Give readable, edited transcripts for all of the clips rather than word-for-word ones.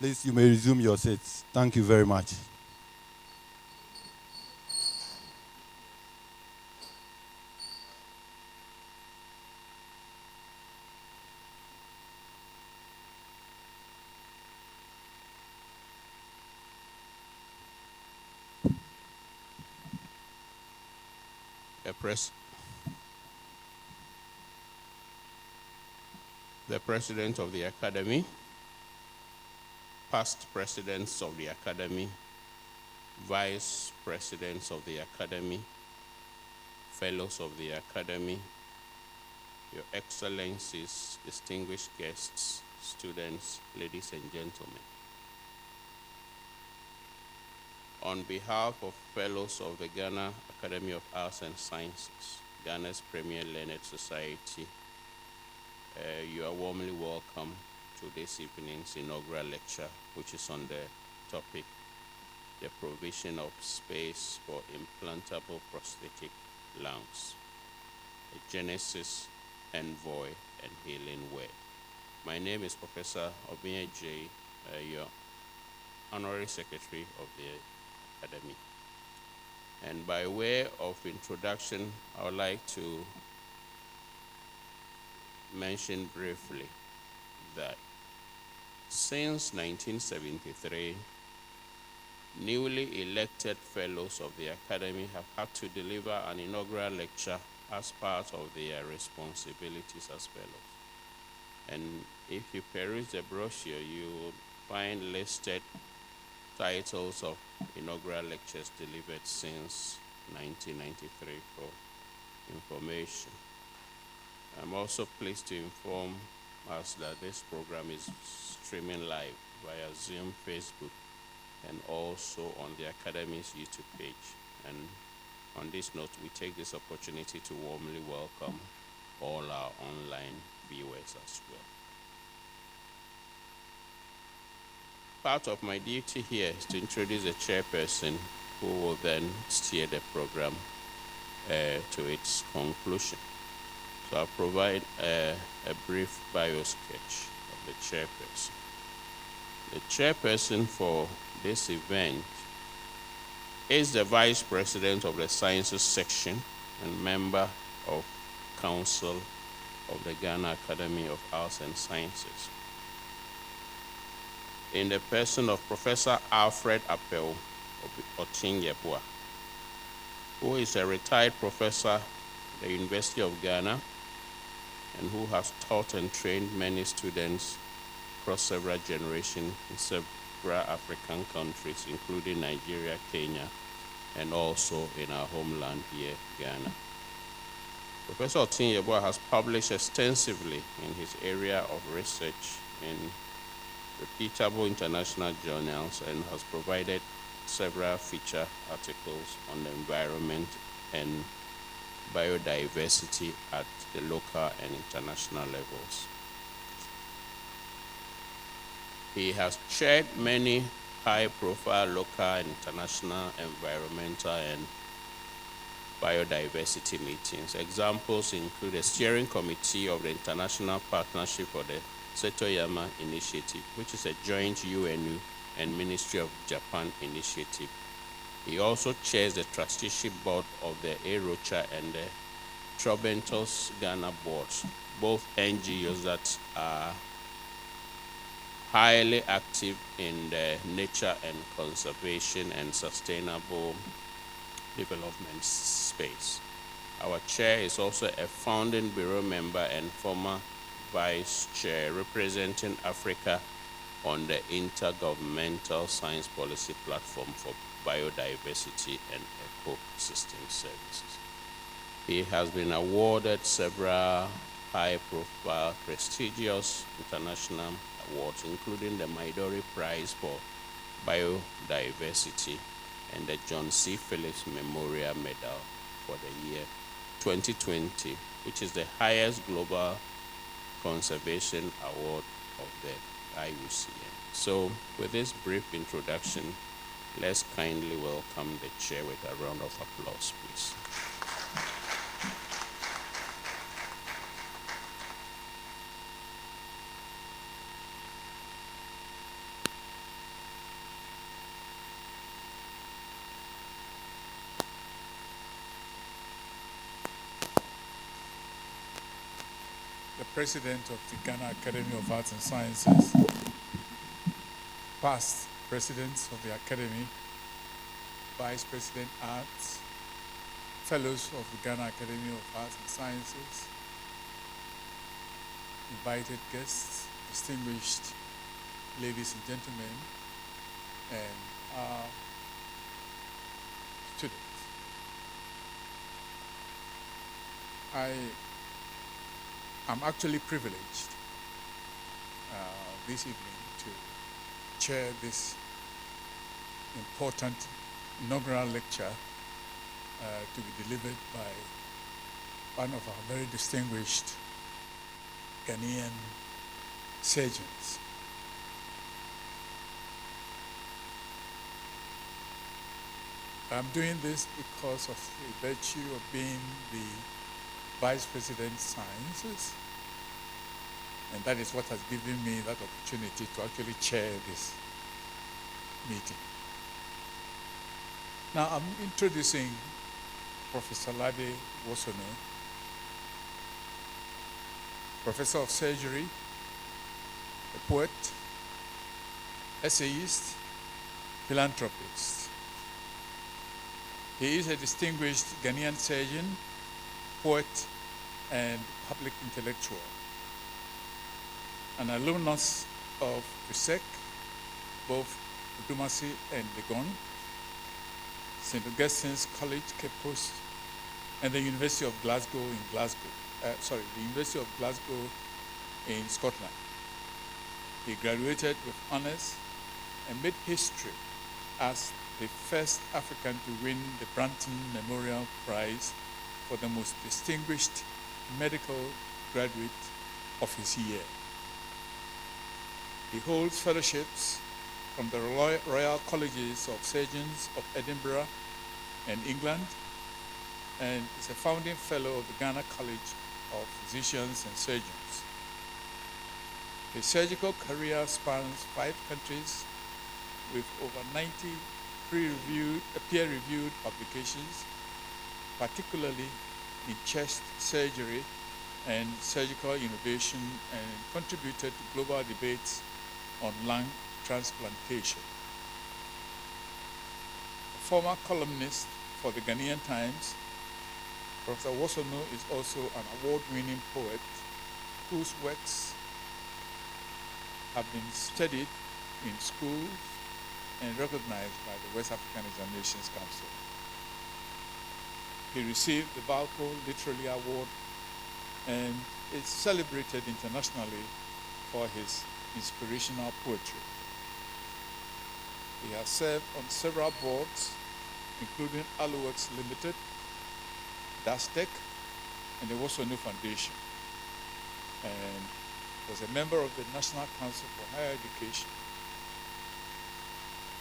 Please, you may resume your seats. Thank you very much. The President of the Academy, past Presidents of the Academy, Vice Presidents of the Academy, Fellows of the Academy, Your Excellencies, distinguished guests, students, ladies and gentlemen. On behalf of Fellows of the Ghana Academy of Arts and Sciences, Ghana's premier learned society, you are warmly welcome to this evening's inaugural lecture, which is on the topic, the provision of space for implantable prosthetic lungs, a genesis, envoy, and healing way. My name is Professor Obinya J., your Honorary Secretary of the Academy. And by way of introduction, I would like to mention briefly that since 1973, newly elected fellows of the Academy have had to deliver an inaugural lecture as part of their responsibilities as fellows. And if you peruse the brochure, you will find listed titles of inaugural lectures delivered since 1993 for information. I'm also pleased to inform us that this program is streaming live via Zoom, Facebook, and also on the Academy's YouTube page. And on this note, we take this opportunity to warmly welcome all our online viewers as well. Part of my duty here is to introduce the chairperson who will then steer the program to its conclusion. So I'll provide a brief bio sketch of the chairperson. The chairperson for this event is the Vice President of the Sciences Section and member of Council of the Ghana Academy of Arts and Sciences, in the person of Professor ALFRED of OTENG-YEBOAH, who is a retired professor at the University of Ghana and who has taught and trained many students across several generations in several African countries, including Nigeria, Kenya, and also in our homeland here, Ghana. Professor OTENG-YEBOAH has published extensively in his area of research in reputable international journals and has provided several feature articles on the environment and biodiversity at the local and international levels. He has chaired many high-profile local and international environmental and biodiversity meetings. Examples include the steering committee of the International Partnership for the Setoyama Initiative, which is a joint UNU and Ministry of Japan initiative. He also chairs the trusteeship board of the AROCHA and the Trobentos Ghana boards, both NGOs that are highly active in the nature and conservation and sustainable development space. Our chair is also a founding bureau member and former vice chair representing Africa on the Intergovernmental Science Policy Platform for Biodiversity and Ecosystem Services. He has been awarded several high-profile, prestigious international awards, including the Midori Prize for Biodiversity and the John C. Phillips Memorial Medal for the year 2020, which is the highest global conservation award of the IUCN. So with this brief introduction, let's kindly welcome the chair with a round of applause, please. President of the Ghana Academy of Arts and Sciences, past presidents of the Academy, Vice President Arts, Fellows of the Ghana Academy of Arts and Sciences, invited guests, distinguished ladies and gentlemen, and our students. I'm actually privileged this evening to chair this important inaugural lecture to be delivered by one of our very distinguished Ghanaian surgeons. I'm doing this because of the virtue of being the Vice President Sciences, and that is what has given me that opportunity to actually chair this meeting. Now I'm introducing Professor Ladé Wosornu, Professor of Surgery, a poet, essayist, philanthropist. He is a distinguished Ghanaian surgeon, poet, and public intellectual. An alumnus of FRCSEng, both Kumasi and Legon, St. Augustine's College, Cape Coast, and the University of Glasgow the University of Glasgow in Scotland. He graduated with honors and made history as the first African to win the Branton Memorial Prize for the most distinguished medical graduate of his year. He holds fellowships from the Royal Colleges of Surgeons of Edinburgh and England, and is a founding fellow of the Ghana College of Physicians and Surgeons. His surgical career spans 5 countries with over 90 peer-reviewed publications, particularly in chest surgery and surgical innovation, and contributed to global debates on lung transplantation. A former columnist for the Ghanaian Times, Professor Wosornu is also an award-winning poet whose works have been studied in schools and recognized by the West African Examinations Council. He received the Valco Literary Award and is celebrated internationally for his inspirational poetry. He has served on several boards, including Aluworks Limited, DASTEC, and the Wosornu Foundation, and was a member of the National Council for Higher Education.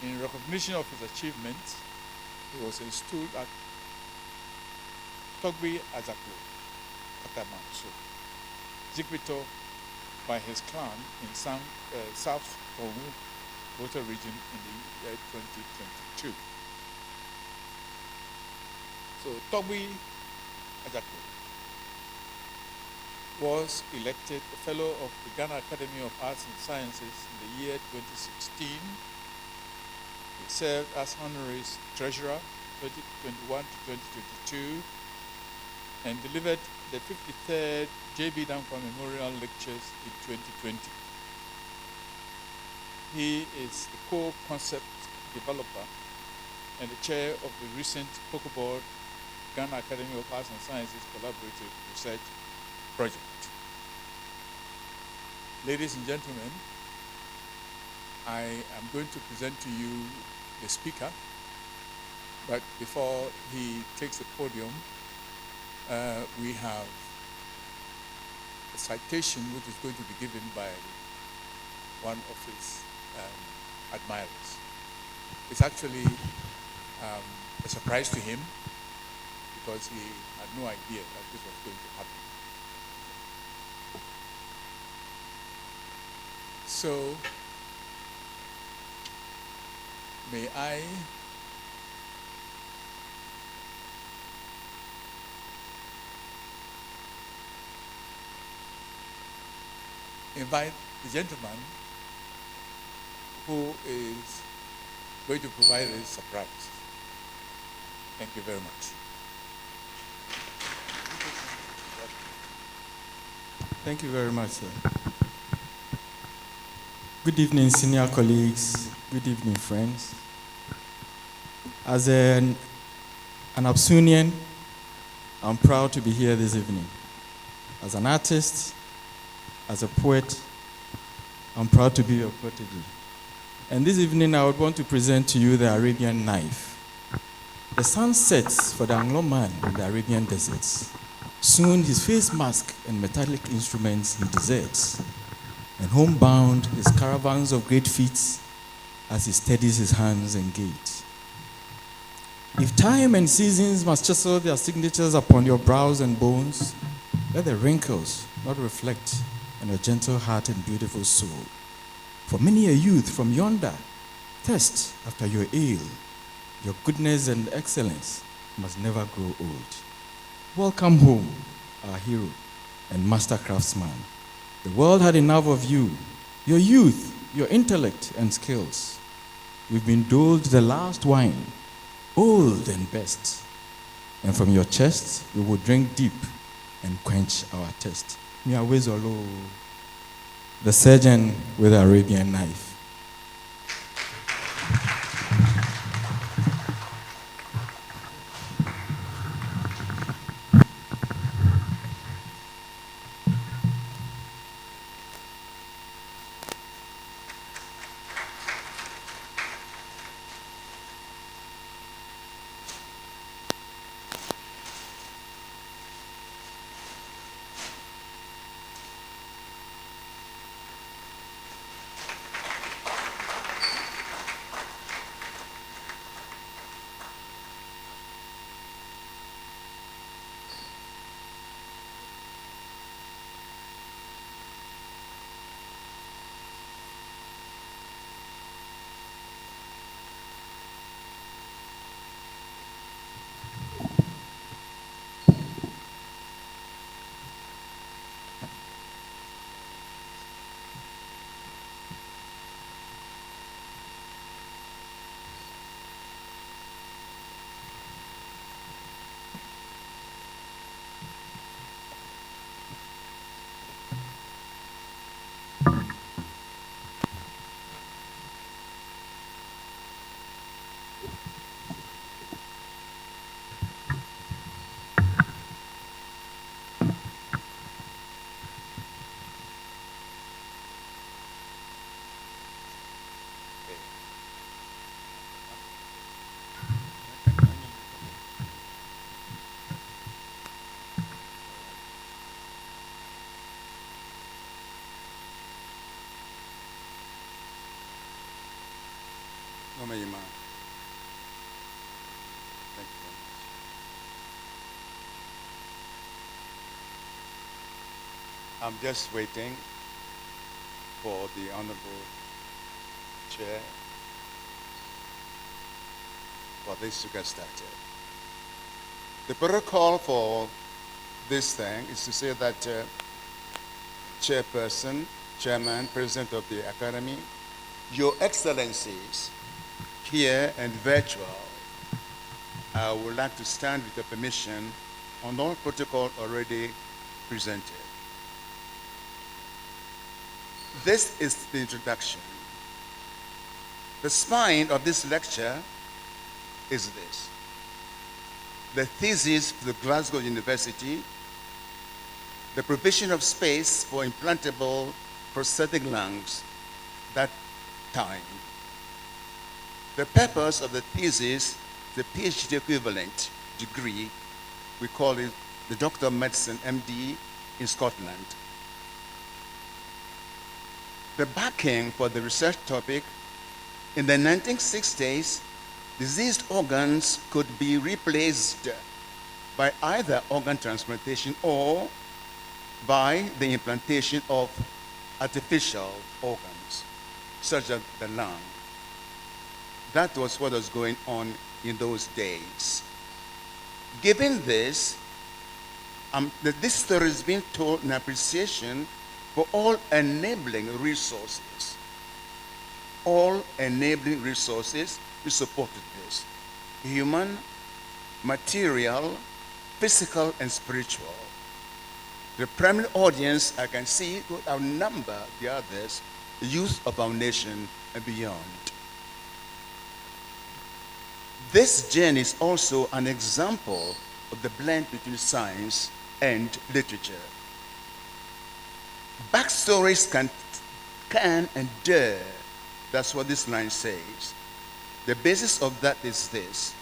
In recognition of his achievements, he was installed at Togbi Azaklo, Katamanso, ZIKPUITOR by his clan in South Kongu, Water region in the year 2022. So Togbi Azaklo was elected a fellow of the Ghana Academy of Arts and Sciences in the year 2016. He served as honorary treasurer 2021 to 2022 and delivered the 53rd J.B. Dankwa Memorial Lectures in 2020. He is the co-concept developer and the chair of the recent POCO Board Ghana Academy of Arts and Sciences Collaborative Research Project. Ladies and gentlemen, I am going to present to you the speaker, but before he takes the podium, we have a citation which is going to be given by one of his admirers. It's actually a surprise to him because he had no idea that this was going to happen. So, may I invite the gentleman who is going to provide a surprise. Thank you very much. Thank you very much, sir. Good evening, senior colleagues. Good evening, friends. As an Absunian, I'm proud to be here this evening. As an artist, as a poet, I'm proud to be your protege. And this evening, I would want to present to you the Arabian knife. The sun sets for the Anglo man in the Arabian deserts. Soon his face mask and metallic instruments he deserts. And homebound his caravans of great feats as he steadies his hands and gait. If time and seasons must chisel their signatures upon your brows and bones, let the wrinkles not reflect on your gentle heart and beautiful soul. For many a youth from yonder thirst after your ale. Your goodness and excellence must never grow old. Welcome home, our hero and master craftsman. The world had enough of you, your youth, your intellect and skills. We've been doled the last wine, old and best. And from your chest, we will drink deep and quench our thirst. Miawezolo, the surgeon with the Arabian knife. Thank you very much. I'm just waiting for the Honorable Chair for this to get started. The protocol for this thing is to say that Chairperson, Chairman, President of the Academy, Your Excellencies, here and virtual, I would like to stand with your permission on all protocol already presented. This is the introduction. The spine of this lecture is this: the thesis for the Glasgow University, the provision of space for implantable prosthetic lungs, that time. The purpose of the thesis, the PhD equivalent degree, we call it the Doctor of Medicine, MD, in Scotland. The backing for the research topic: in the 1960s, diseased organs could be replaced by either organ transplantation or by the implantation of artificial organs, such as the lung. That was what was going on in those days. Given this, this story is being told in appreciation for all enabling resources. All enabling resources we supported this. Human, material, physical, and spiritual. The primary audience I can see would outnumber the others, the youth of our nation and beyond. This journey is also an example of the blend between science and literature. Backstories can and dare. That's what this line says. The basis of that is this.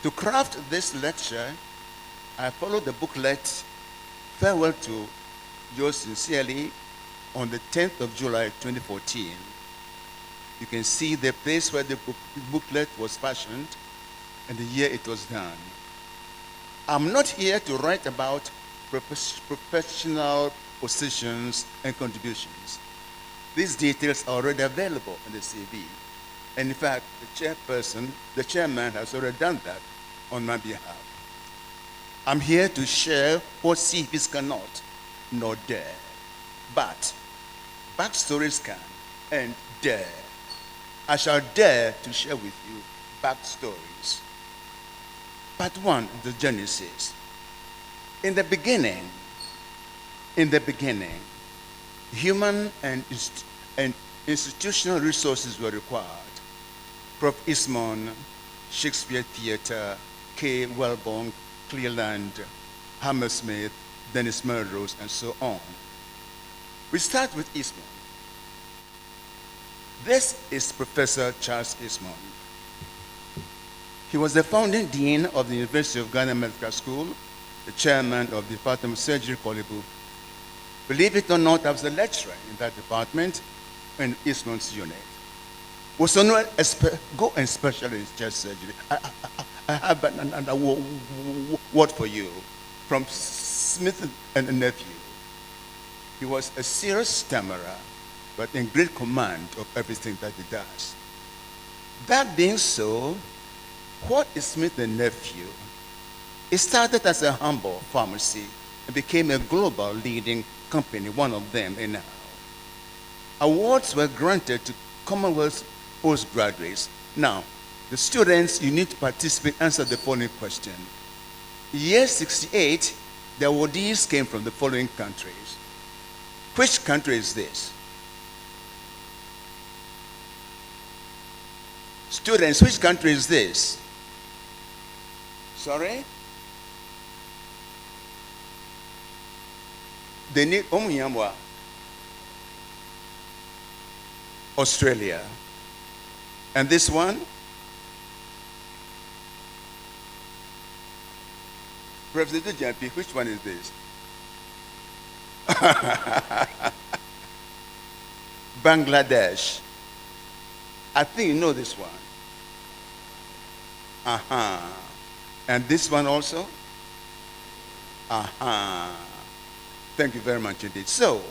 To craft this lecture, I followed the booklet Farewell to Yours Sincerely on the 10th of July 2014. You can see the place where the booklet was fashioned and the year it was done. I'm not here to write about professional positions and contributions. These details are already available in the CV. And in fact, the chairman has already done that on my behalf. I'm here to share what CVs cannot nor dare. But backstories can and dare. I shall dare to share with you backstories. Part 1, the Genesis. In the beginning, human and institutional resources were required. Prof. Eastman, Shakespeare Theatre, K. Wellborn, Cleland, Hammersmith, Dennis Melrose, and so on. We start with Eastman. This is Professor Charles Eastman. He was the founding dean of the University of Ghana Medical School, the chairman of the Department of Surgery, Kolebu. Believe it or not, I was a lecturer in that department in Eastman's unit. Wosornu, go and specialize in chest surgery. I have an word for you from Smith and Nephew. He was a serious stammerer, but in great command of everything that he does. That being so, what is Smith and Nephew? It started as a humble pharmacy and became a global leading company, one of them anyhow. Awards were granted to Commonwealth postgraduates. Now, the students, you need to participate, answer the following question. Year 68, the awardees came from the following countries. Which country is this? Students, which country is this? Sorry? They need Australia. And this one? President, which one is this? Bangladesh. I think you know this one. And this one also? Thank you very much indeed. So,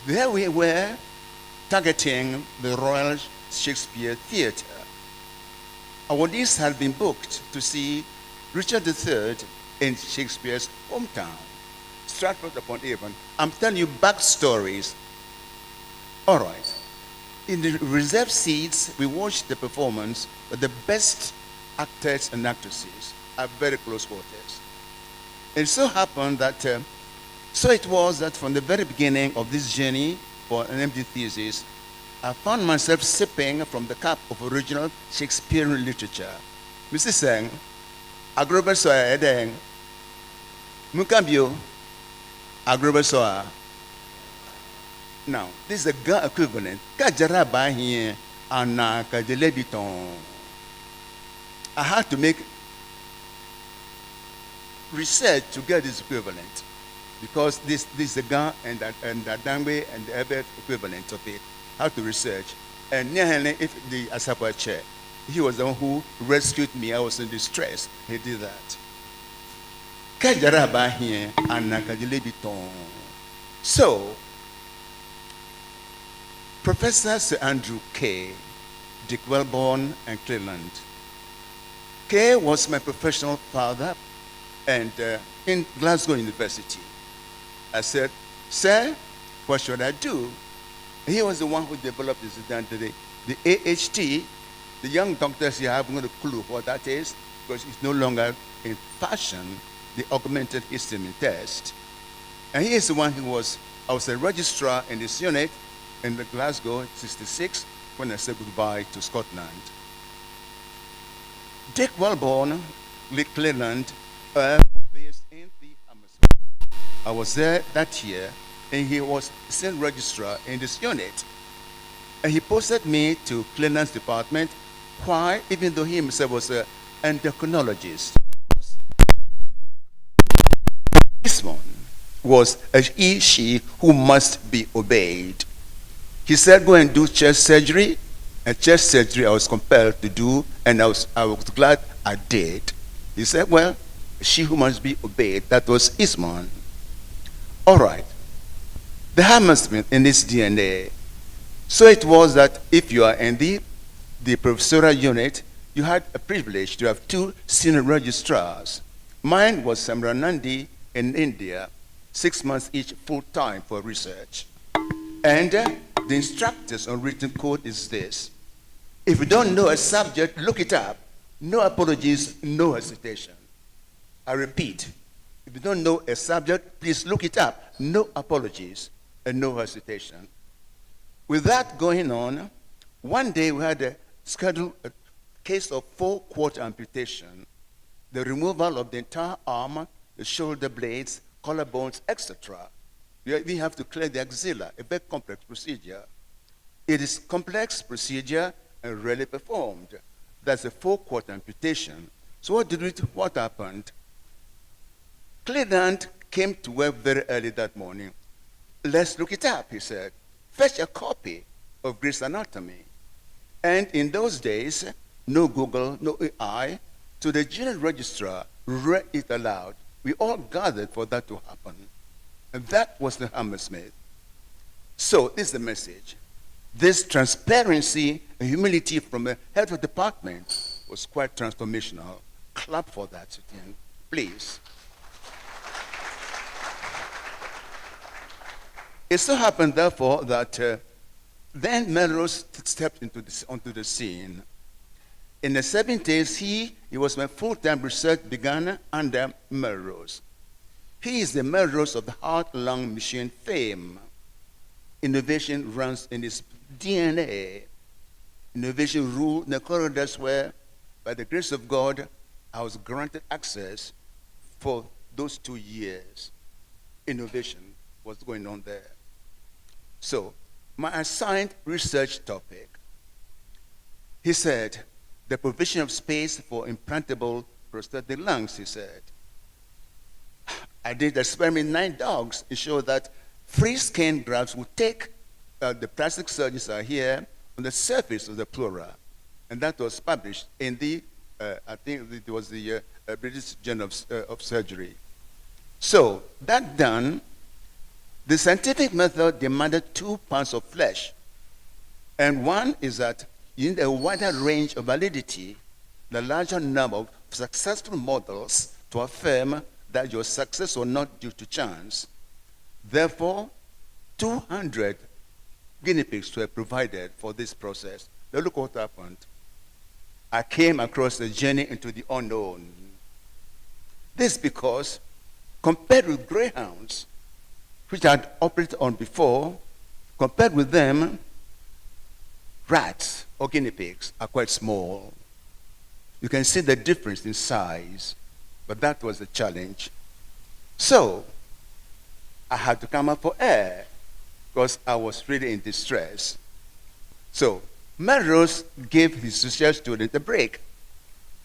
there we were targeting the Royal Shakespeare Theatre. Awardees had been booked to see Richard III in Shakespeare's hometown, Stratford-upon-Avon. I'm telling you backstories. All right. In the reserved seats, we watched the performance of the best actors and actresses at very close quarters. It so happened that, so it was that from the very beginning of this journey for an MD thesis, I found myself sipping from the cup of original Shakespearean literature. Mr. Seng, agrobesoa edeng, mukambio, agrobesoa. Now, this is a GAAS equivalent. Kajaraba here and kajelebiton. I had to make research to get this equivalent because this is the GAAS and the Dangwe and the Ebert equivalent of it. How to research. And if the Asapa chair, he was the one who rescued me. I was in distress. He did that. Kajaraba here and kajelebiton. So, Professor Sir Andrew K., Dick Wellborn, and Cleland. K was my professional father, and in Glasgow University. I said, Sir, what should I do? He was the one who developed this identity. The AHT, the young doctors here haven't got a clue what that is because it's no longer in fashion, the augmented histamine test. And he is the one who I was a registrar in this unit in the Glasgow in 66 when I said goodbye to Scotland. Dick Wellborn, Lee Cleland, based in the Amazon. I was there that year, and he was senior registrar in this unit. And he posted me to Cleland's department. Why? Even though he himself was an endocrinologist. This one was a he, she who must be obeyed. He said, go and do chest surgery. And chest surgery I was compelled to do, and I was glad I did. He said, well, she who must be obeyed, that was Isman. All right. The Hammersmith in this DNA. So it was that if you are in the professorial unit, you had a privilege to have 2 senior registrars. Mine was Samranandi in India, 6 months each full-time for research. And the instructors on written code is this. If you don't know a subject, look it up. No apologies, no hesitation. I repeat, if you don't know a subject, please look it up. No apologies and no hesitation. With that going on, one day we had a case of 4-quarter amputation, the removal of the entire arm, the shoulder blades, collarbones, etc. We have to clear the axilla, a very complex procedure. It is complex procedure and rarely performed. That's a 4-quarter amputation. So what happened? Cleland came to work very early that morning. Let's look it up, he said. Fetch a copy of Gray's Anatomy. And in those days, no Google, no AI, so the general registrar read it aloud. We all gathered for that to happen. And that was the Hammersmith. So this is the message. This transparency and humility from the head of the department was quite transformational. Clap for that, again, please. It so happened, therefore, that then Melrose stepped onto the scene. In the 70s, he was my full-time research began under Melrose. He is the Melrose of the heart-lung machine fame. Innovation runs in his DNA. Innovation ruled the corridors where, by the grace of God, I was granted access for those 2 years. Innovation was going on there. So, my assigned research topic, he said, the provision of space for implantable prosthetic lungs, he said. I did experiment 9 dogs to show that free skin grafts would take, the plastic surgeons are here, on the surface of the pleura. And that was published in the, I think it was the British Journal of Surgery. So, that done, the scientific method demanded 2 pounds of flesh. And one is that you need a wider range of validity, the larger number of successful models to affirm that your success was not due to chance. Therefore, 200 guinea pigs were provided for this process. Now look what happened. I came across a journey into the unknown. This because, compared with greyhounds, which I had operated on before, compared with them, rats or guinea pigs are quite small. You can see the difference in size, but that was the challenge. So, I had to come up for air because I was really in distress. So, Melrose gave his research student a break,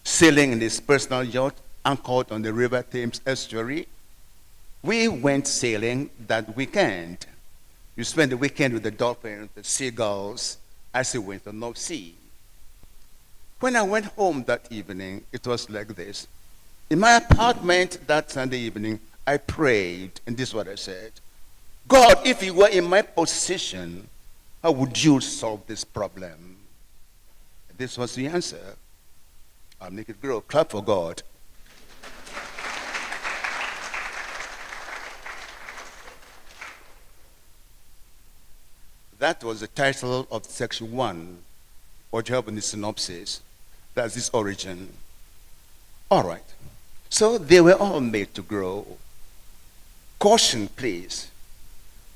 sailing in his personal yacht anchored on the River Thames estuary. We went sailing that weekend. You spend the weekend with the dolphins, the seagulls, as he went to the North Sea. When I went home that evening, it was like this. In my apartment that Sunday evening, I prayed, and this is what I said. God, if you were in my position, how would you solve this problem? And this was the answer. I'll make it grow. Clap for God. That was the title of section 1, what you have in the synopsis. That's its origin. All right. So they were all made to grow. Caution, please.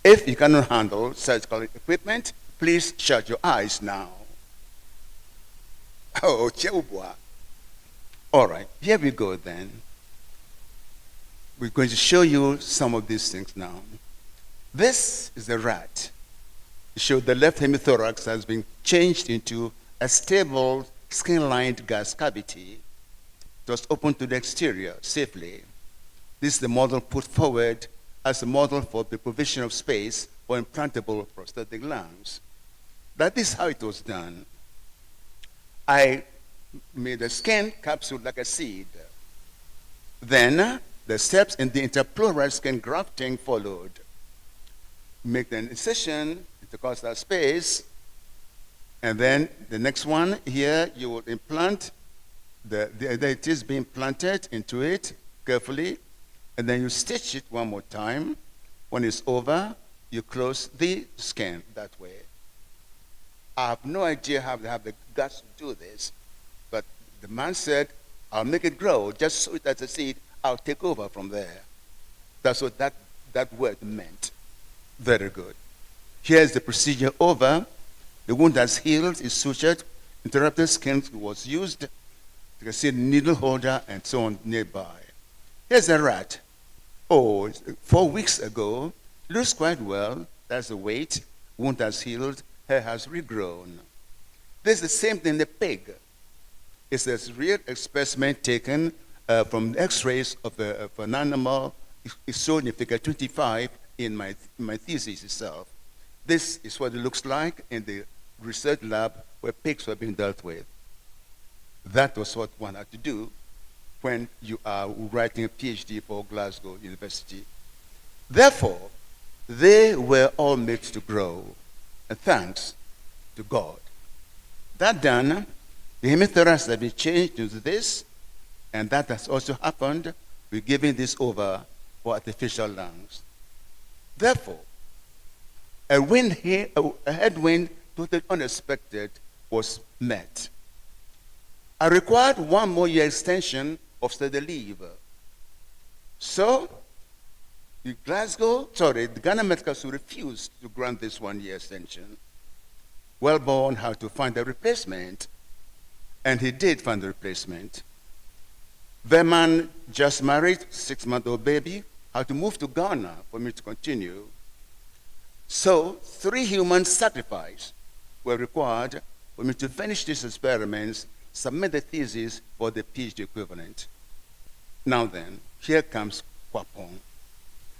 If you cannot handle surgical equipment, please shut your eyes now. Oh, Yeboah. All right, here we go then. We're going to show you some of these things now. This is a rat. It showed the left hemithorax has been changed into a stable skin-lined gas cavity. It was opened to the exterior safely. This is the model put forward as a model for the provision of space for implantable prosthetic lungs. That is how it was done. I made a skin capsule like a seed. Then the steps in the interpleural skin grafting followed. Make the incision, intercostal space, and then the next one here, you will implant, it is being planted into it carefully, and then you stitch it one more time. When it's over, you close the skin that way. I have no idea how they have the guts to do this, but the man said, I'll make it grow, just sow it as a seed, I'll take over from there. That's what that word meant. Very good. Here's the procedure over. The wound has healed, is sutured, interrupted skin was used. You can see the needle holder and so on nearby. Here's a rat. Oh, 4 weeks ago, looks quite well. That's the weight. Wound has healed, hair has regrown. This is the same thing in the pig. It's a real specimen taken from x-rays of an animal. It's shown in figure 25 in my thesis itself. This is what it looks like in the research lab where pigs were being dealt with. That was what one had to do when you are writing a PhD for Glasgow University. Therefore, they were all made to grow, and thanks to God. That done, the hemithorax has been changed into this, and that has also happened. We're giving this over for artificial lungs. Therefore, a headwind totally unexpected was met. I required 1 more year extension of study leave. So, the Ghana Medical School refused to grant this 1 year extension. Wellborn had to find a replacement, and he did find a replacement. The man just married, 6-month-old baby, had to move to Ghana for me to continue. So 3 human sacrifices were required for me to finish these experiments, submit the thesis for the PhD equivalent. Now then, here comes Kwapong.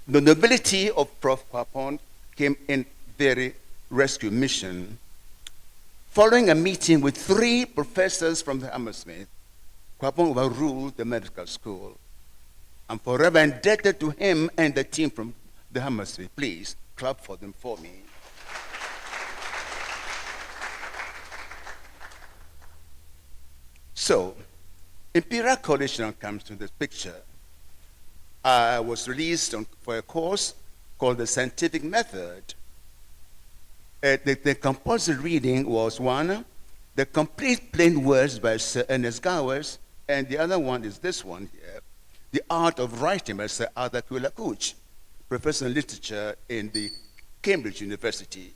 The nobility of Prof. Kwapong came in very rescue mission. Following a meeting with 3 professors from the Hammersmith, Kwapong overruled the medical school. I'm forever indebted to him and the team from the Hammersmith. Please clap for them for me. So, Imperial College now comes to the picture. I was released for a course called the Scientific Method. The compulsory reading was one, The Complete Plain Words by Sir Ernest Gowers, and the other one is this one here, The Art of Writing by Sir Arthur Quiller-Couch, professor in literature in the Cambridge University.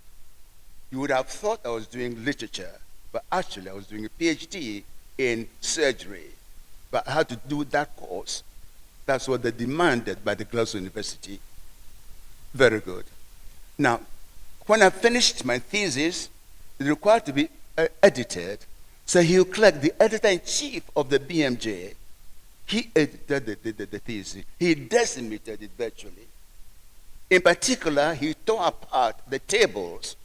You would have thought I was doing literature, but actually I was doing a PhD in surgery. But I had to do that course. That's what they demanded by the Glasgow University. Very good. Now, when I finished my thesis, it required to be edited. So Hugh Clark, the editor-in-chief of the BMJ, he edited the thesis. He decimated it virtually. In particular, he tore apart the tables.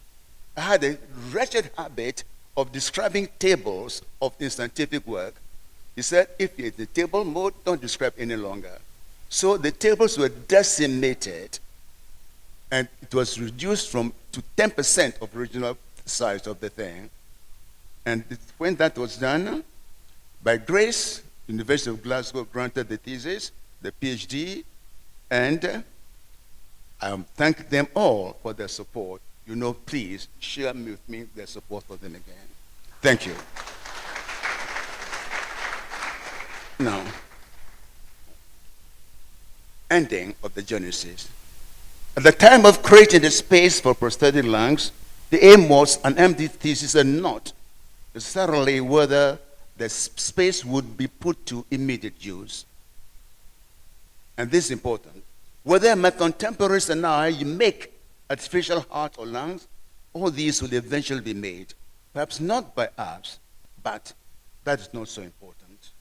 I had a wretched habit of describing tables of in scientific work. He said, if you're in the table mode, don't describe any longer. So the tables were decimated, and it was reduced to 10% of original size of the thing. And when that was done, by grace, University of Glasgow granted the thesis, the PhD, and I thank them all for their support. you know, please share with me their support for them again. Thank you. Now, ending of the Genesis. At the time of creating the space for prosthetic lungs, the aim was an empty thesis and not necessarily whether the space would be put to immediate use. And this is important. Whether my contemporaries and I make artificial heart or lungs, all these will eventually be made. Perhaps not by us, but that is not so important.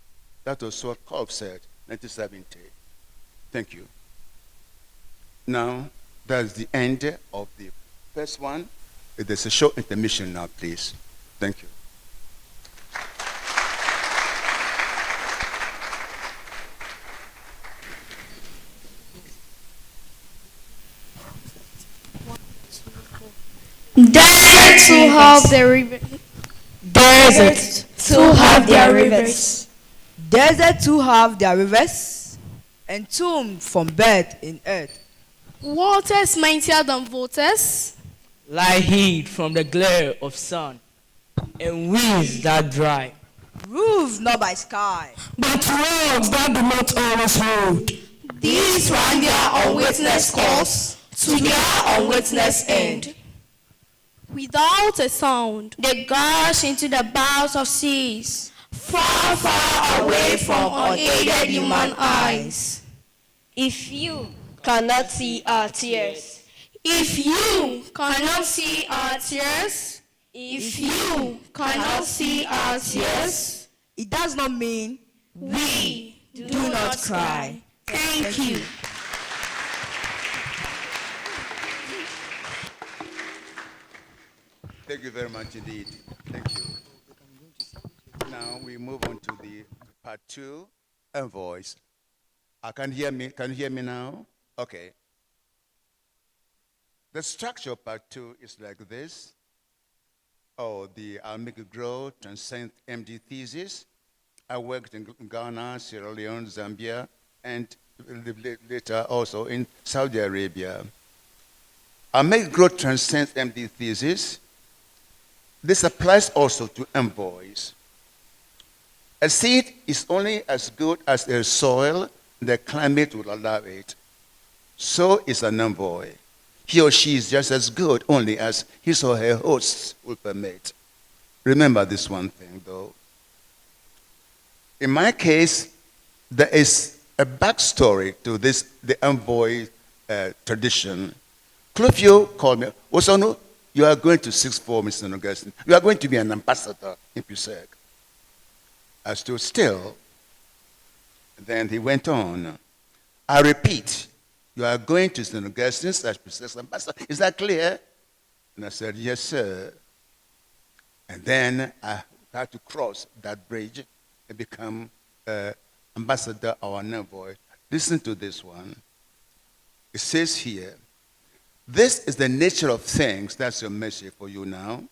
That was what PROF said, 1970. Thank you. Now, that's the end of the first one. There's a short intermission now, please. Thank you. Deserts to have their rivers. Deserts to have their rivers. Desert to have their rivers, entombed from birth in earth. Waters mightier than waters. Lie hid from the glare of sun, and winds that dry. Ruled not by sky, But roads that do not always road. These run their unwitnessed course to their unwitnessed end. Without a sound, they gush into the bowels of seas, far, far away from unaided human eyes. If you cannot see our tears, If you cannot see our tears, if you cannot see our tears, it does not mean we do not cry. Thank you. Thank you very much indeed. Thank you. Now we move on to the part 2, Envoys. Can you hear me? Can you hear me now? Okay. The structure of part 2 is like this. I'll make it grow, transcend MD thesis. I worked in Ghana, Sierra Leone, Zambia, and later also in Saudi Arabia. I'll make it grow, transcend MD thesis. This applies also to envoys. A seed is only as good as the soil the climate will allow it. So is an envoy. He or she is just as good only as his or her hosts will permit. Remember this one thing, though. In my case, there is a backstory to this, the envoy tradition. Clofio called me, Wosornu, you are going to 6-4, Mr. Augustine. You are going to be an ambassador in PSEC. I stood still. Then he went on. I repeat, you are going to St. Augustine as PSEC ambassador. Is that clear? And I said, yes, sir. And then I had to cross that bridge and become ambassador or an envoy. Listen to this one. It says here, this is the nature of things. That's your message for you now.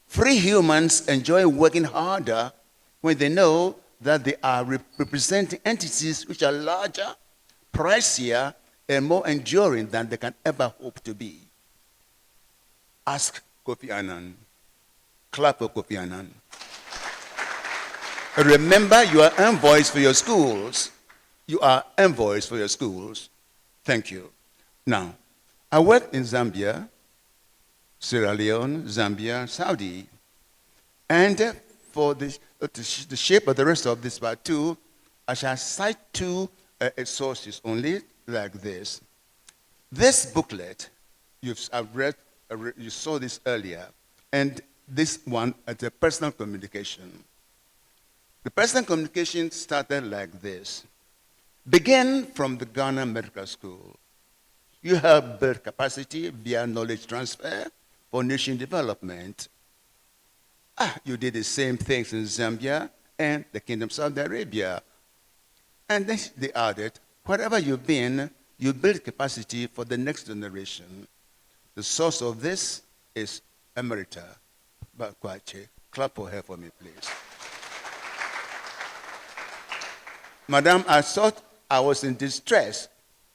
Free humans enjoy working harder when they know that they are representing entities which are larger, pricier, and more enduring than they can ever hope to be. Ask Kofi Annan. Clap for Kofi Annan. Remember, you are envoys for your schools. You are envoys for your schools. Thank you. Now, I worked in Zambia, Sierra Leone, Zambia, Saudi. And for the shape of the rest of this part 2, I shall cite 2 sources only, like this. This booklet, you saw this earlier, and this one at the personal communication. The personal communication started like this. Begin from the Ghana Medical School. You have built capacity via knowledge transfer for nation development. You did the same things in Zambia and the Kingdom of Saudi Arabia. And then they added, wherever you've been, you build capacity for the next generation. The source of this is Emeritus. Clap for her for me, please. Madam, I thought I was in distress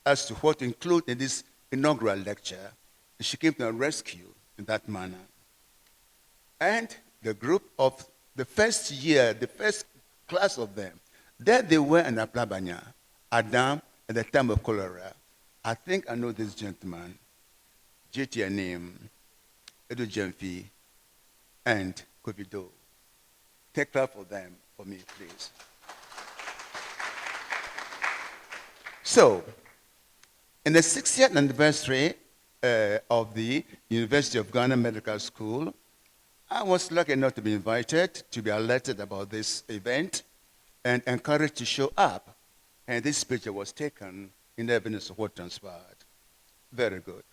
as to what to include in this inaugural lecture. She came to our rescue in that manner. And the group of the first year, the first class of them, there they were in Aplabanya, Adam, at the time of cholera. I think I know this gentleman, JT name, Edu Jemfi, and Kovido. Take clap for them, for me, please. So, in the 60th anniversary of the University of Ghana Medical School, I was lucky enough to be invited, to be alerted about this event, and encouraged to show up. And this picture was taken in evidence of what transpired. Very good.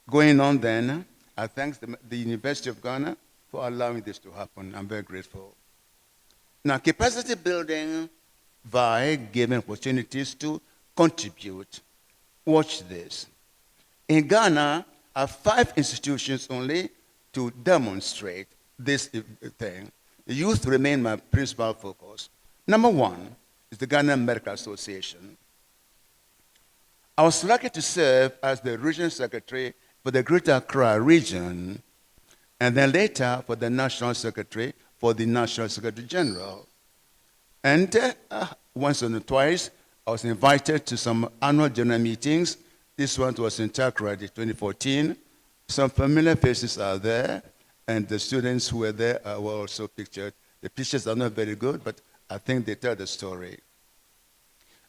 Going on then, I thank the University of Ghana for allowing this to happen. I'm very grateful. Now, capacity building by giving opportunities to contribute. Watch this. In Ghana, I have 5 institutions only to demonstrate this thing. Youth remain my principal focus. Number 1 is the Ghana Medical Association. I was lucky to serve as the regional secretary for the Greater Accra region, and then later for the national secretary for the National Secretary General. And once or twice, I was invited to some annual general meetings. This one was in Takrady 2014. Some familiar faces are there, and the students who were there were also pictured. The pictures are not very good, but I think they tell the story.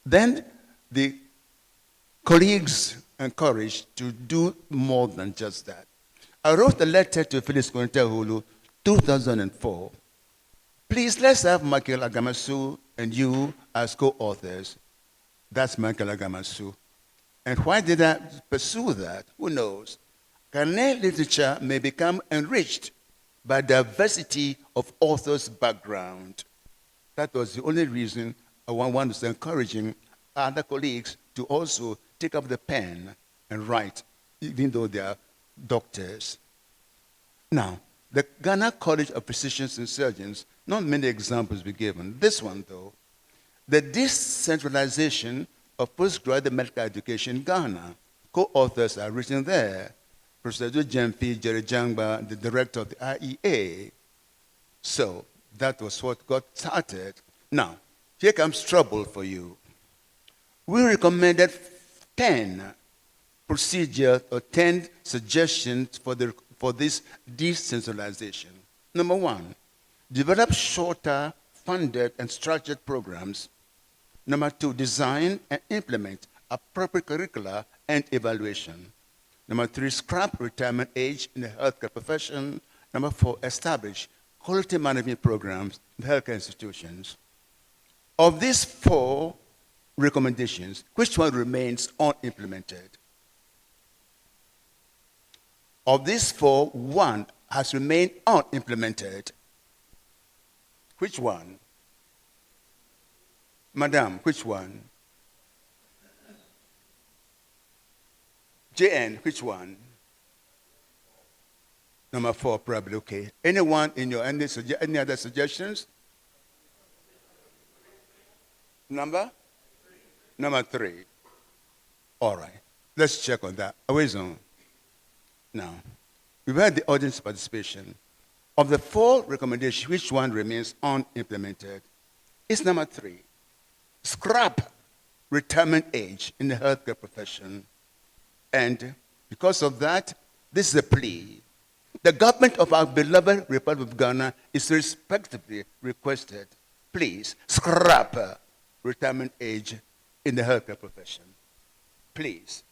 Then the colleagues encouraged to do more than just that. I wrote a letter to Phyllis Hulu, 2004. Please, let's have Michael Agamasu and you as co-authors. That's Michael Agamasu. And why did I pursue that? Who knows? Ghanaian literature may become enriched by diversity of authors' background. That was the only reason I was encouraging other colleagues to also take up the pen and write, even though they are doctors. Now, the Ghana College of Physicians and Surgeons, not many examples were given. This one, though, the decentralization of postgraduate medical education in Ghana. Co-authors are written there. Professor Jemfi Jerejangba, the director of the IEA. So that was what got started. Now, here comes trouble for you. We recommended 10 procedures or 10 suggestions for this decentralization. Number 1, develop shorter, funded, and structured programs. Number 2, design and implement appropriate curricula and evaluation. Number 3, scrap retirement age in the healthcare profession. Number 4, establish quality management programs in healthcare institutions. Of these 4 recommendations, which one remains unimplemented? Of these 4, 1 has remained unimplemented. Which one? Madam, which one? JN, which one? Number 4, probably, okay. Anyone in your, any other suggestions? Number 3. All right. Let's check on that. Always on. Now, we've had the audience participation. Of the 4 recommendations, which one remains unimplemented? It's number 3. Scrap retirement age in the healthcare profession. And because of that, this is a plea. The government of our beloved Republic of Ghana is respectfully requested, please scrap retirement age in the healthcare profession. Please.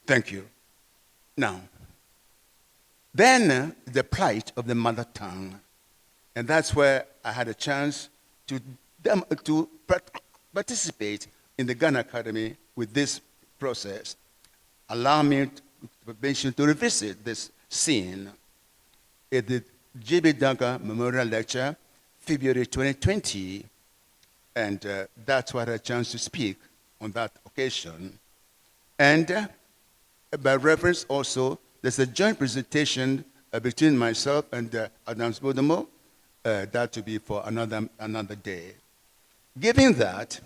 Thank you. Now, then the plight of the mother tongue. And that's where I had a chance to participate in the Ghana Academy with this process. Allow me to revisit this scene at the J.B. Duncan Memorial Lecture, February 2020, and that's why I had a chance to speak on that occasion. And by reference also, there's a joint presentation between myself and Adams Bodomo, that to be for another day. Given that,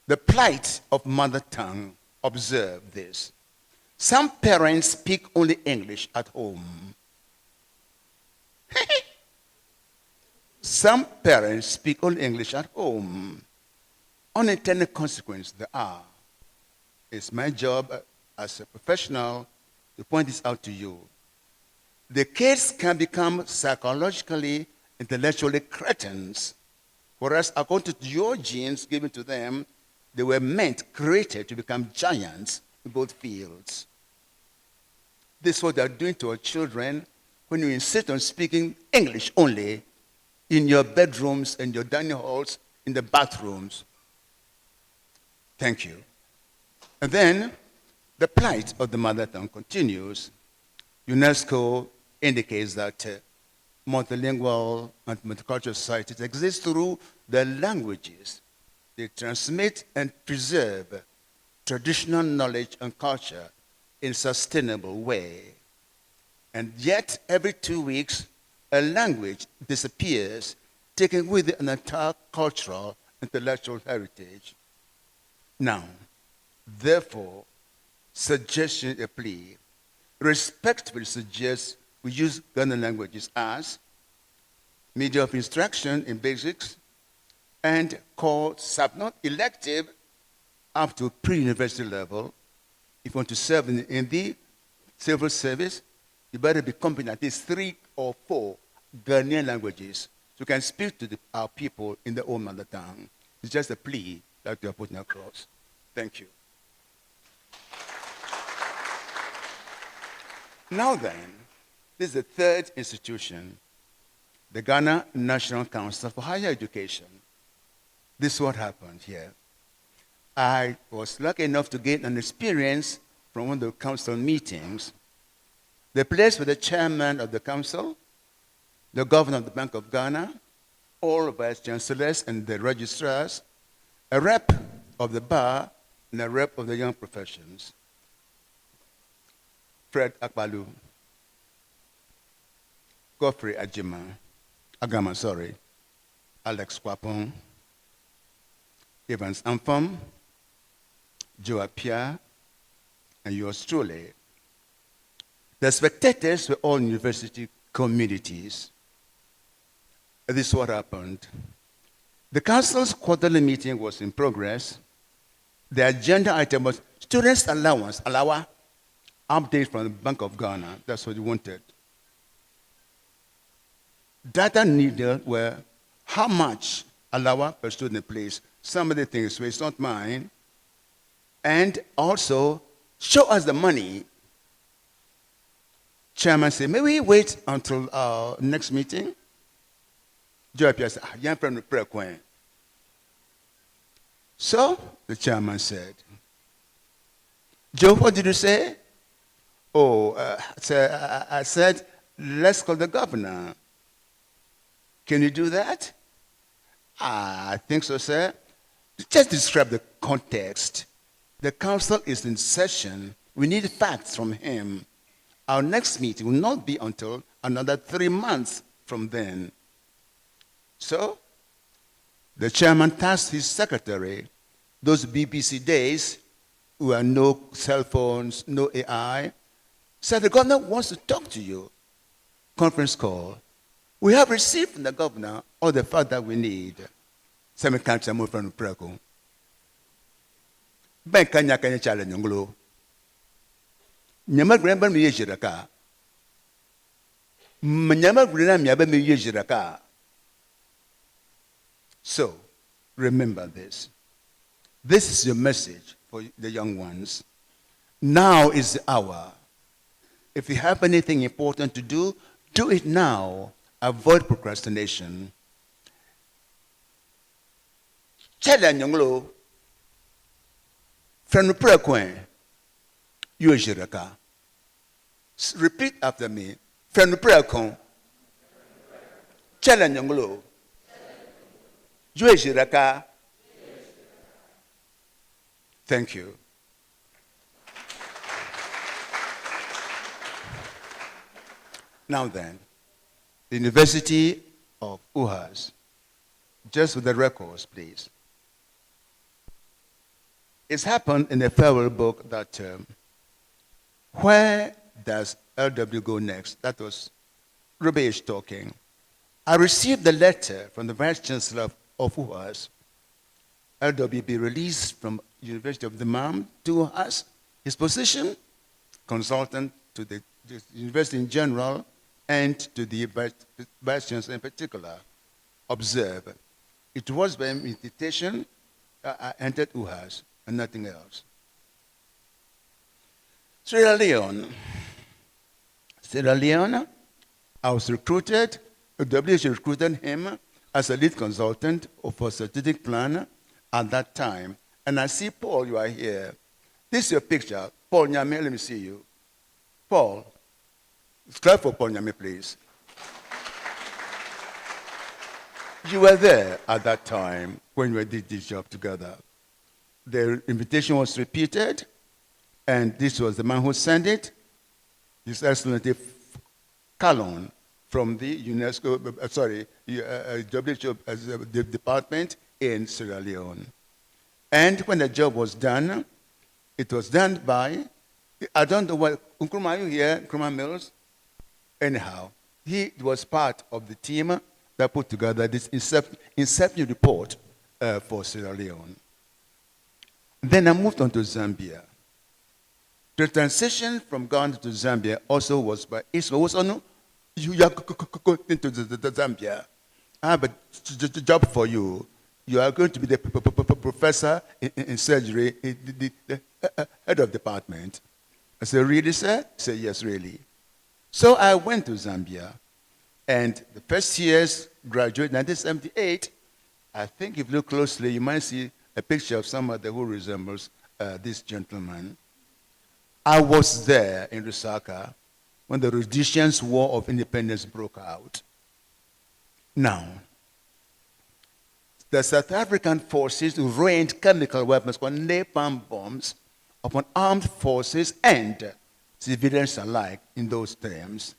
the plight of mother tongue, observe this. Some parents speak only English at home. Some parents speak only English at home. Unintended consequences there are. It's my job as a professional to point this out to you. The kids can become psychologically, intellectually cretins, whereas according to your genes given to them, they were created to become giants in both fields. This is what they are doing to our children when you insist on speaking English only in your bedrooms and your dining halls, in the bathrooms. Thank you. And then the plight of the mother tongue continues. UNESCO indicates that multilingual and multicultural societies exist through the languages. They transmit and preserve traditional knowledge and culture in a sustainable way. And yet, every 2 weeks, a language disappears, taking with it an entire cultural, intellectual heritage. Now, therefore, suggestion, a plea, respectfully suggests we use Ghana languages as media of instruction in basics and called not elective up to pre-university level. If you want to serve in the civil service, you better be competent at least 3 or 4 Ghanaian languages so you can speak to our people in their own mother tongue. It's just a plea that we are putting across. Thank you. Now then, this is the third institution, the Ghana National Council for Higher Education. This is what happened here. I was lucky enough to gain an experience from one of the council meetings. The place with the chairman of the council, the governor of the Bank of Ghana, all vice chancellors and the registrars, a rep of the bar, and a rep of the young professions. Fred Akpalu, Godfrey Agama, Alex Kwapon, Evans Ampham, Joa Pia, and yours truly. The spectators were all university communities. This is what happened. The council's quarterly meeting was in progress. The agenda item was students' allowance, update from the Bank of Ghana. That's what you wanted. Data needed were how much allowance per student place. Somebody thinks, well, it's not mine. And also, show us the money. Chairman said, may we wait until our next meeting? Joe Pierre said, young friend of prayer queen. So, the chairman said, Joe, what did you say? Oh, I said, let's call the governor. Can you do that? I think so, sir. Just describe the context. The council is in session. We need facts from him. Our next meeting will not be until another 3 months from then. So, the chairman tasked his secretary, those BBC days, where no cell phones, no AI, said the governor wants to talk to you. Conference call. We have received from the governor all the facts that we need. Same country move from Preko. Ben kanya challenge nglo. Nyama gramba mi yejiraka. Nyama grina mi abe mi yejiraka. So, remember this. This is your message for the young ones. Now is the hour. If you have anything important to do it now. Avoid procrastination. Challenge nglo. Friend prayer coin. Yojiraka. Repeat after me. Friend prayer coin. Challenge nglo. Yojiraka. Thank you. Now then, the University of UHAS, just with the records, please. It's happened in a farewell book that Where does LW go next? That was Rubesh talking. I received a letter from the Vice Chancellor of UAS. LW be released from University of the MAM to us. His position, consultant to the university in general and to the Vice Chancellor in particular. Observe, it was by invitation I entered UAS and nothing else. Sierra Leone, I was recruited, WHO recruited him as a lead consultant for a strategic plan at that time. And I see, Paul, you are here. This is your picture. Paul Nyame, let me see you. Paul, clap for Paul Nyame, please. You were there at that time when we did this job together. The invitation was repeated, and this was the man who sent it, His Excellency Calon from the UNESCO, WHO the department in Sierra Leone. And when the job was done, it was done by, I don't know what, Nkrumah, are you here? Nkrumah Mills? Anyhow, he was part of the team that put together this inception report for Sierra Leone. Then I moved on to Zambia. The transition from Ghana to Zambia also was by Ismail Wosonu. You are going to the Zambia. I have a job for you. You are going to be the professor in surgery, the head of department. I said, really, sir? He said, yes, really. So I went to Zambia, and the first years graduated in 1978. I think if you look closely, you might see a picture of somebody who resembles this gentleman. I was there in Lusaka when the Rhodesians' War of Independence broke out. Now, the South African forces rained chemical weapons called napalm bombs upon armed forces and civilians alike in those terms.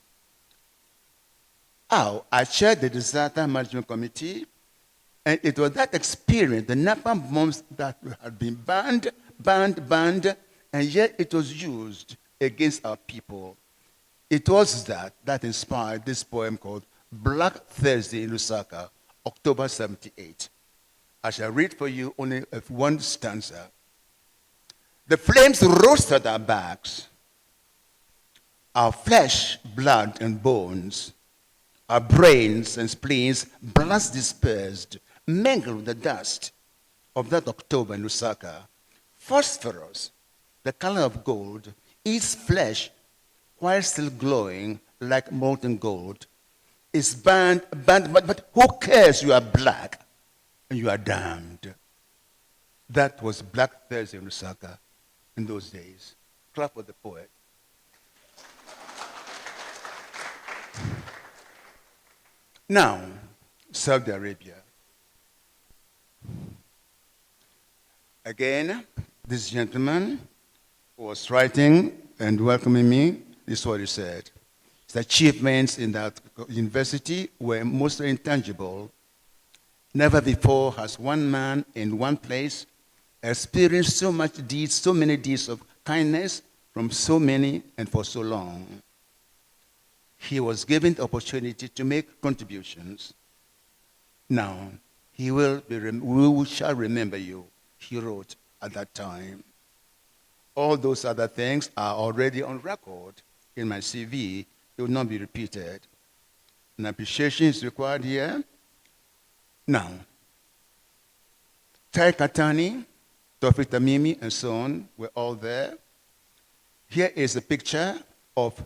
I chaired the disaster management committee, and it was that experience, the napalm bombs that had been banned, and yet it was used against our people. It was that inspired this poem called Black Thursday in Lusaka, October 78. I shall read for you only one stanza. The flames roasted our backs, our flesh, blood, and bones, our brains and spleens, blast dispersed, mingled with the dust of that October in Lusaka. Phosphorus, the color of gold, eats flesh while still glowing like molten gold. Is banned, but who cares? You are black and you are damned. That was Black Thursday in Lusaka in those days. Clap for the poet. Now, Saudi Arabia. Again, this gentleman was writing and welcoming me. This is what he said. His achievements in that university were mostly intangible. Never before has one man in one place experienced so many deeds of kindness from so many and for so long. He was given the opportunity to make contributions. Now, we shall remember you, he wrote at that time. All those other things are already on record in my CV. It will not be repeated. An appreciation is required here. Now, Tai Katani, Tawfiq Tamimi, and so on were all there. Here is a picture of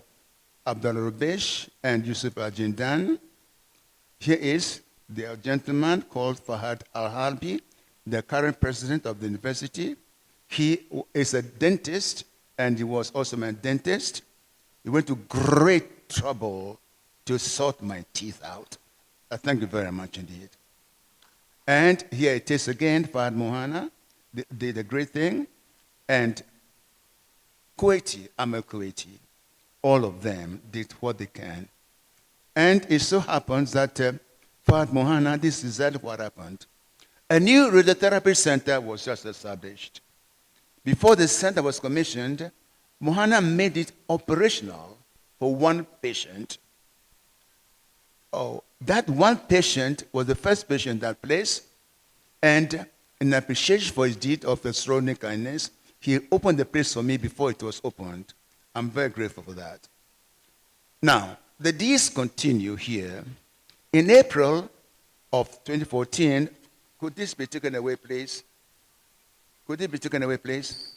Abdullah Rubesh and Yusuf Ajindan. Here is the gentleman called Fahad Al-Harbi, the current president of the university. He is a dentist, and he was also my dentist. He went to great trouble to sort my teeth out. Thank you very much indeed. And here it is again, Fahad Mohana did a great thing. And Kuwaiti, Amel Kuwaiti, all of them did what they can. And it so happens that Fahad Mohana, this is exactly what happened. A new radiotherapy center was just established. Before the center was commissioned, Mohana made it operational for one patient. Oh, that one patient was the first patient in that place, and in appreciation for his deed of extraordinary kindness, he opened the place for me before it was opened. I'm very grateful for that. Now, the deeds continue here. In April of 2014, could this be taken away, please? Could it be taken away, please?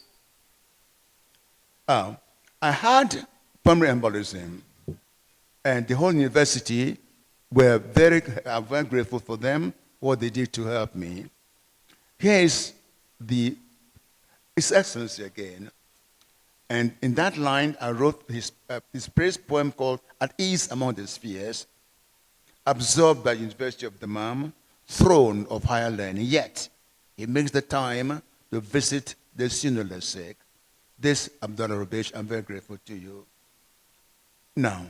I had pulmonary embolism, and the whole university were very grateful for them, what they did to help me. Here is His Excellency again. And in that line, I wrote his praise poem called At Ease Among the Spheres, absorbed by the University of Dammam, throne of higher learning. Yet, he makes the time to visit the sinnerless sick. This, Abdullah Rubesh, I'm very grateful to you. Now,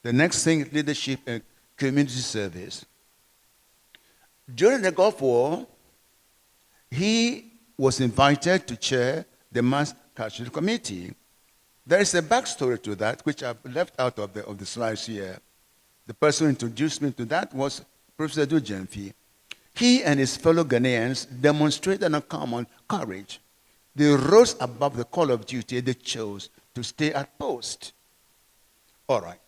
the next thing is leadership and community service. During the Gulf War, he was invited to chair the Mass Casualty Committee. There is a backstory to that, which I've left out of the slides here. The person who introduced me to that was Professor Dujemfi. He and his fellow Ghanaians demonstrated uncommon courage. They rose above the call of duty. They chose to stay at post. All right.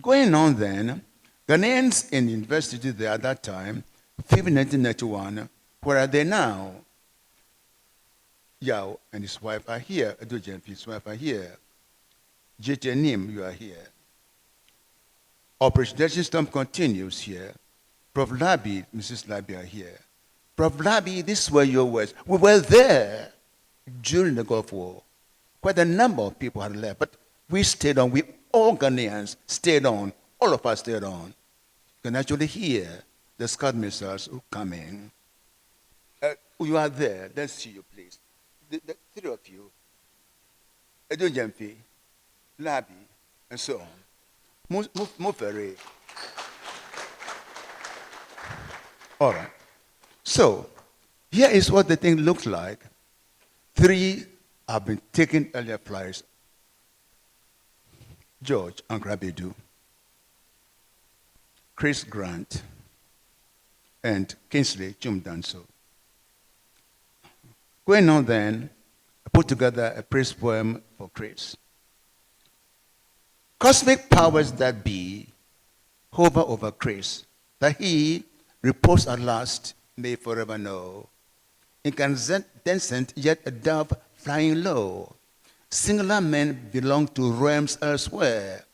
Going on then, Ghanaians in university there at that time, 1991, where are they now? Yao and his wife are here. Adujemfi, his wife are here. JT Nim, you are here. Operation Desert Storm continues here. Prof. Labi, Mrs. Labi are here. Prof. Labi, these were your words. We were there during the Gulf War. Quite a number of people had left, but we stayed on. We all Ghanaians stayed on. All of us stayed on. You can actually hear the Scud missiles who come in. You are there. Let's see you, please. The three of you, Adujemfi, Labi, and so on. Mufere. All right. So, here is what the thing looks like. 3 have been taking earlier flights. George Ankrabedu, Chris Grant, and Kingsley Chumdanso. Going on then, I put together a praise poem for Chris. Cosmic powers that be hover over Chris, that he, repose at last, may forever know. Incandescent, yet a dove flying low. Singular men belong to realms elsewhere.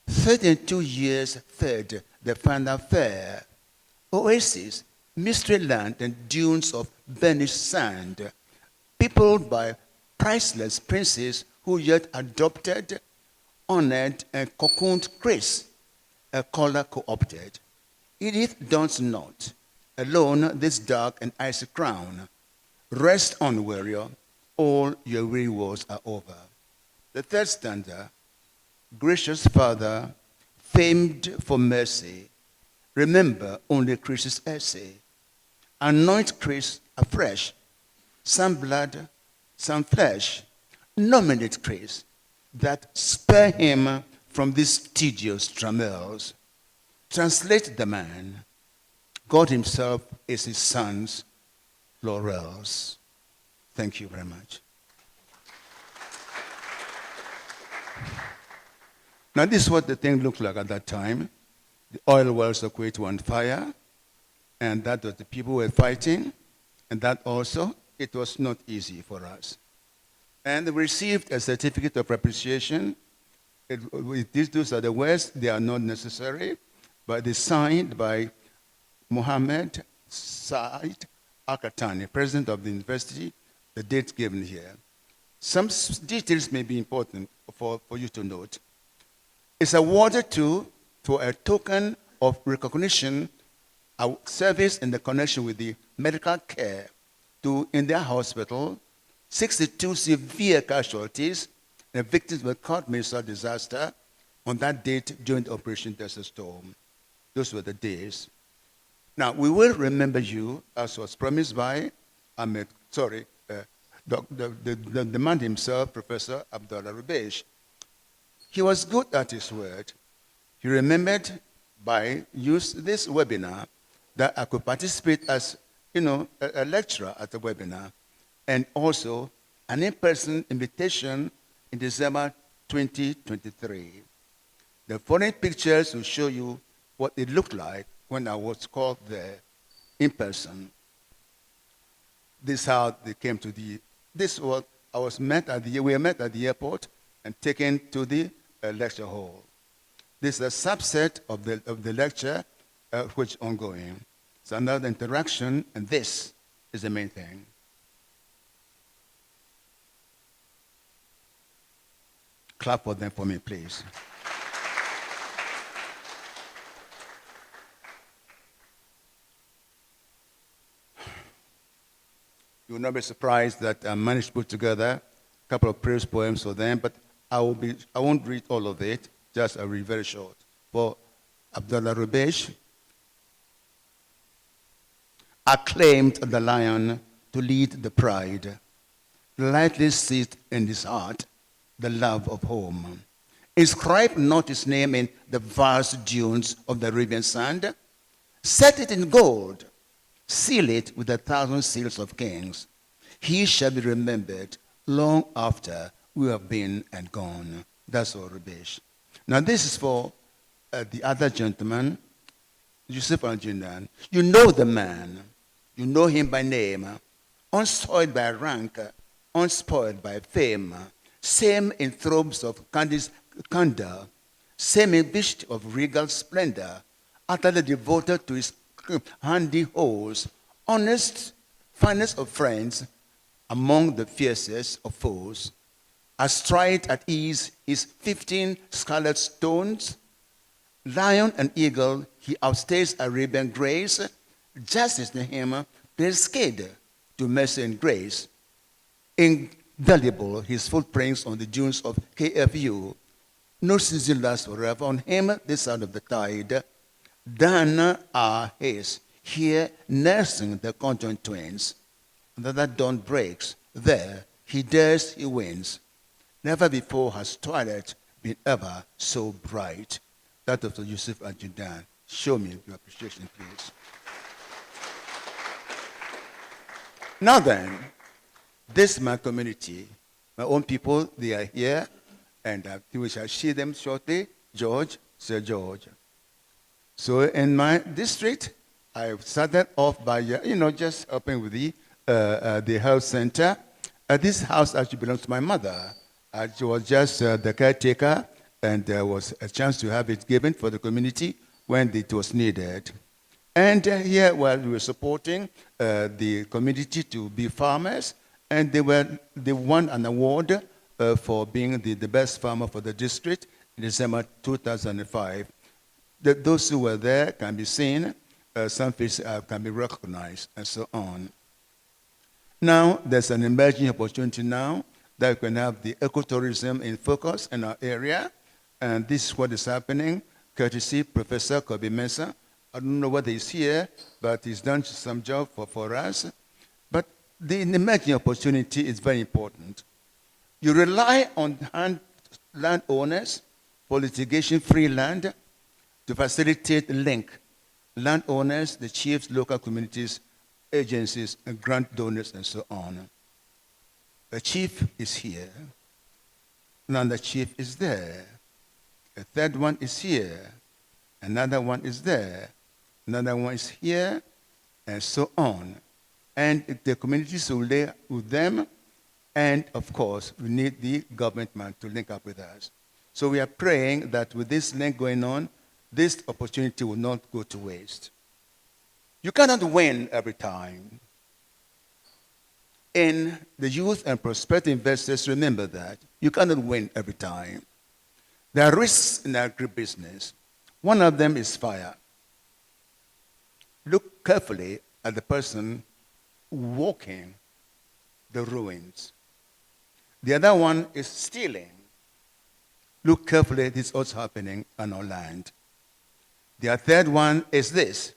32 years fed the final fair. Oasis, mystery land, and dunes of burnished sand, peopled by priceless princes who yet adopted, honored, and cocooned Chris, a color co-opted. Edith dawns not, alone this dark and icy crown. Rest on, warrior, all your weary wars are over. The third stanza, gracious Father, famed for mercy, remember only Chris's essay. Anoint Chris afresh, some blood, some flesh. Nominate Chris, that spare him from these tedious trammels. Translate the man. God himself is his son's laurels. Thank you very much. Now this is what the thing looked like at that time. The oil wells of Kuwait were on fire, and that was the people were fighting, and that also, it was not easy for us. And we received a certificate of appreciation. These are the words, they are not necessary, but they signed by Mohammed Said Akatani, president of the university, the date given here. Some details may be important for you to note. It's awarded for a token of recognition, a service in the connection with the medical care to, in their hospital, 62 severe casualties and victims of a court missile disaster on that date during the Operation Desert Storm. Those were the days. Now, we will remember you, as was promised by the man himself, Professor Abdullah Rubesh. He was good at his word. He remembered by use this webinar that I could participate as, a lecturer at the webinar, and also an in-person invitation in December 2023. The following pictures will show you what it looked like when I was called there in person. This is how they came to we were met at the airport and taken to the lecture hall. This is a subset of the lecture which is ongoing. It's another interaction, and this is the main thing. Clap for them for me, please. You will not be surprised that I managed to put together a couple of praise poems for them, but I won't read all of it, just I'll read very short. For Abdullah Rubesh, acclaimed the lion to lead the pride, lightly sit in his heart the love of home. Inscribe not his name in the vast dunes of the Arabian sand. Set it in gold. Seal it with 1,000 seals of kings. He shall be remembered long after we have been and gone. That's all, Rubesh. Now this is for the other gentleman, Yusuf Al-Jindan. You know the man. You know him by name. Unsoiled by rank, unspoiled by fame. Same in throes of candor. Same in vision of regal splendor. Utterly devoted to his handy hoes. Honest, finest of friends, among the fiercest of foes. Astride at ease his 15 scarlet stones. Lion and eagle, he outstays Arabian grace. Justice to him, there's skid to mercy and grace. Indelible his footprints on the dunes of KFU. No season lasts forever. On him, this side of the tide. Done are his, here nursing the conjoined twins. Another dawn breaks, there he dares, he wins. Never before has twilight been ever so bright. That of the Yusuf Al-Jindan. Show me your appreciation, please. Now then, this is my community. My own people, they are here, and we shall see them shortly. George, Sir George. So in my district, I started off by, just helping with the health center. This house actually belongs to my mother. She was just the caretaker, and there was a chance to have it given for the community when it was needed. And here, we were supporting the community to be farmers, and they won an award for being the best farmer for the district in December 2005. Those who were there can be seen, some faces can be recognized, and so on. Now, there's an emerging opportunity now that we can have the ecotourism in focus in our area, and this is what is happening, courtesy Professor Kobe Mensah. I don't know whether he's here, but he's done some job for us. But the emerging opportunity is very important. You rely on landowners for litigation-free land to facilitate the link. Landowners, the chiefs, local communities, agencies, and grant donors, and so on. The chief is here. Another chief is there. A third one is here. Another one is there. Another one is here, and so on. And the communities will lay with them, and of course, we need the government man to link up with us. So we are praying that with this link going on, this opportunity will not go to waste. You cannot win every time. In the youth and prospective investors, remember that. You cannot win every time. There are risks in agribusiness. One of them is fire. Look carefully at the person walking the ruins. The other one is stealing. Look carefully, this is also happening on our land. The third one is this.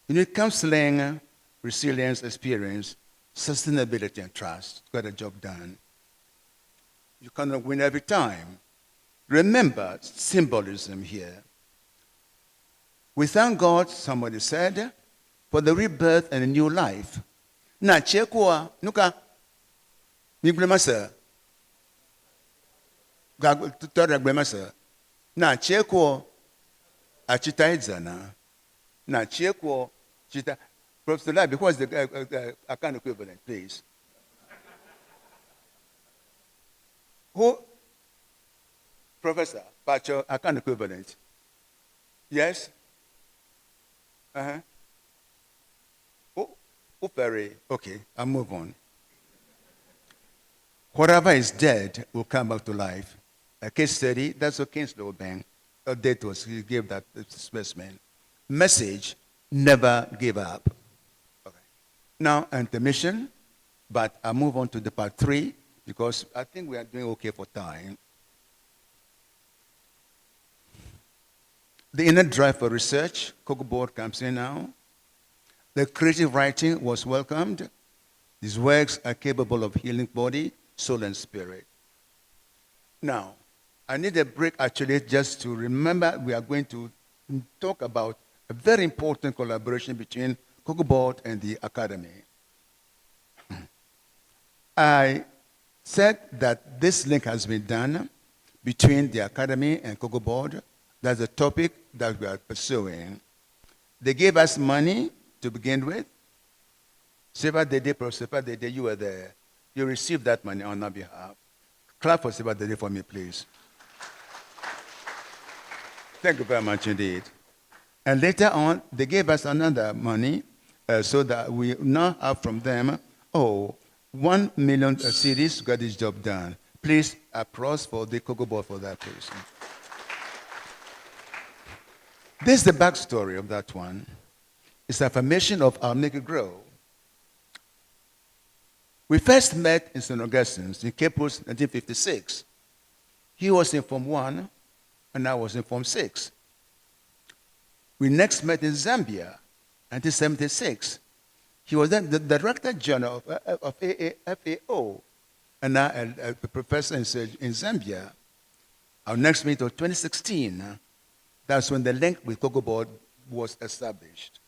You need counseling, resilience, experience, sustainability and trust. Got a job done. You cannot win every time. Remember symbolism here. We thank God, somebody said, for the rebirth and a new life. Na chekwa nuka niglemasa. Tutora glemasa. Na chekwa achita idzana. Na chekwa chita. Professor Labi, what's the account equivalent, please? Who? Professor, Pacho, account equivalent. Yes? Uh-huh. Oh, very. Okay, I'll move on. Whatever is dead will come back to life. A case study, that's what Kingslow Bank, a date was, he gave that specimen. Message, never give up. Okay. Now, intermission, but I'll move on to the part 3 because I think we are doing okay for time. The inner drive for research, Cocoa Board comes in now. The creative writing was welcomed. These works are capable of healing body, soul, and spirit. Now, I need a break actually just to remember we are going to talk about a very important collaboration between Cocoa Board and the Academy. I said that this link has been done between the Academy and Cocoa Board. That's the topic that we are pursuing. They gave us money to begin with. Seva Dede, Prof. Seva Dede, you were there. You received that money on our behalf. Clap for Seva Dede for me, please. Thank you very much indeed. And later on, they gave us another money so that we now have from them, 1 million cities to get this job done. Please applause for the Cocoa Board for that, please. This is the backstory of that one. It's affirmation of our Make It Grow. We first met in St. Augustine's in Cape Coast, 1956. He was in Form 1, and I was in Form 6. We next met in Zambia, 1976. He was then the Director General of FAO, and now a professor in Zambia. Our next meeting was 2016. That's when the link with Cocoa Board was established.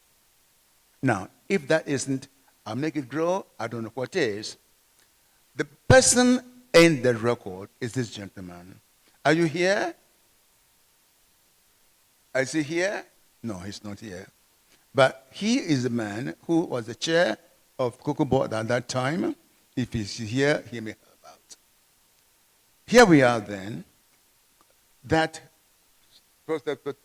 Now, if that isn't I'll Make It Grow, I don't know what is. The person in the record is this gentleman. Are you here? Is he here? No, he's not here. But he is the man who was the chair of Cocoa Board at that time. If he's here, he may help out. Here we are then. That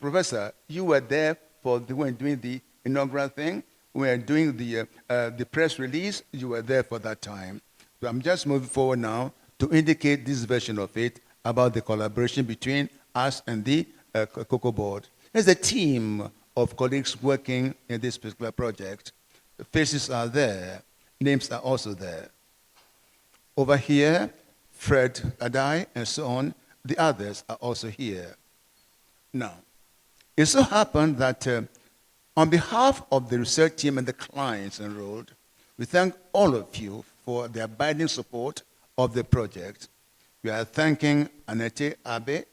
Professor, you were there for when doing the inaugural thing. We were doing the press release. You were there for that time. So I'm just moving forward now to indicate this version of it about the collaboration between us and the Cocoa Board. There's a team of colleagues working in this particular project. The faces are there. Names are also there. Over here, Fred Adai and so on. The others are also here. Now, it so happened that on behalf of the research team and the clients enrolled, we thank all of you for the abiding support of the project. We are thanking Anete Abe.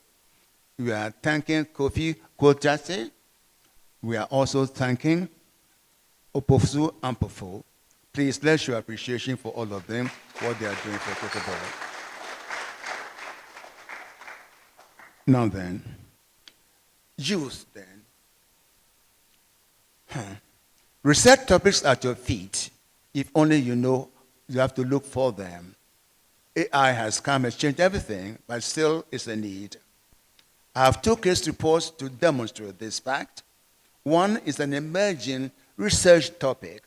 We are thanking Kofi Kotase. We are also thanking Opofu Ampofo. Please let's show appreciation for all of them, what they are doing for Cocoa Board. Now then, youth then. Research topics at your feet. If only you know, you have to look for them. AI has come and changed everything, but still it's a need. I have 2 case reports to demonstrate this fact. One is an emerging research topic,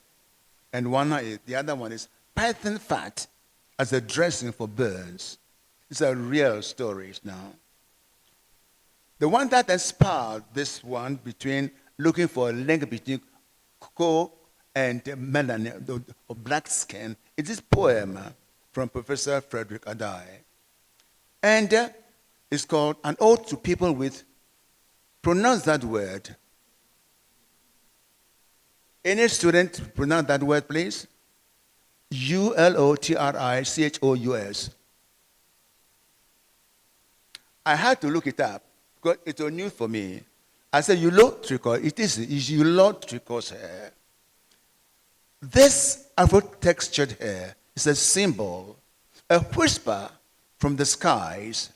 and the other one is python fat as a dressing for burns. These are real stories now. The one that inspired this one between looking for a link between cocoa and melanin, or black skin, is this poem from Professor Frederick Adai. And it's called An Ode to People with, pronounce that word. Any student pronounce that word, please? ULOTRICHOUS. I had to look it up because it was new for me. I said, Ulotricos, it is Ulotricos hair. This Afro-textured hair is a symbol, a whisper from the skies.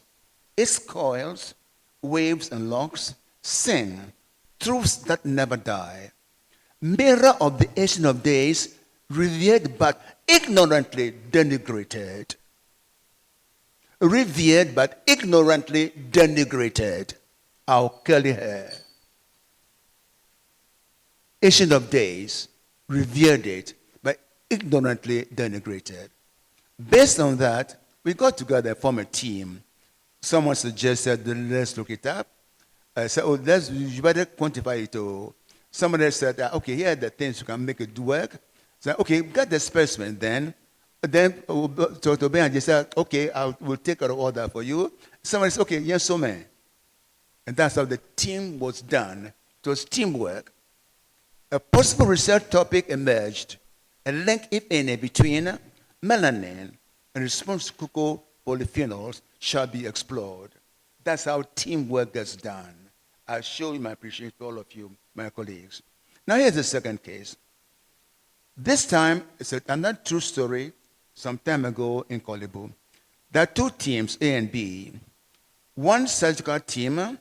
Its coils, waves, and locks sing truths that never die. Mirror of the Ancient of Days, revered but ignorantly denigrated. Revered but ignorantly denigrated. Our curly hair. Ancient of Days revered it but ignorantly denigrated. Based on that, we got together and formed a team. Someone suggested, let's look it up. I said, oh, you better quantify it. Oh. Somebody said, okay, here are the things you can make it work. So, okay, get the specimen then. Then Dr. Ben just said, okay, we'll take care of all that for you. Somebody said, okay, yes, so man. And that's how the team was done. It was teamwork. A possible research topic emerged, a link, if any, between melanin and response to cocoa polyphenols shall be explored. That's how teamwork gets done. I show you my appreciation to all of you, my colleagues. Now here's the second case. This time, it's another true story some time ago in Kolibu. There are two teams, A and B. One surgical team,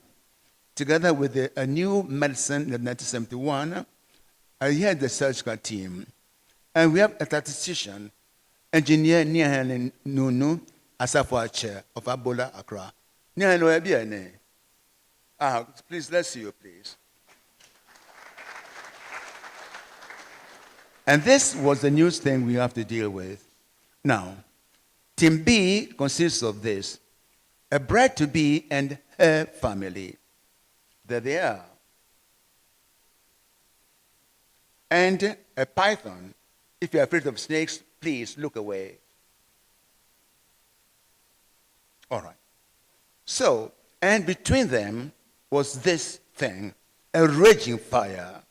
together with a new medicine in 1971, here the surgical team. And we have a statistician, engineer Nihan Nunu, Asafwa Chair of Abola Accra. Please, let's see you, please. And this was the news thing we have to deal with. Now, Team B consists of this: a bride-to-be and her family. There they are. And a python. If you're afraid of snakes, please look away. All right. So, and between them was this thing, a raging fire.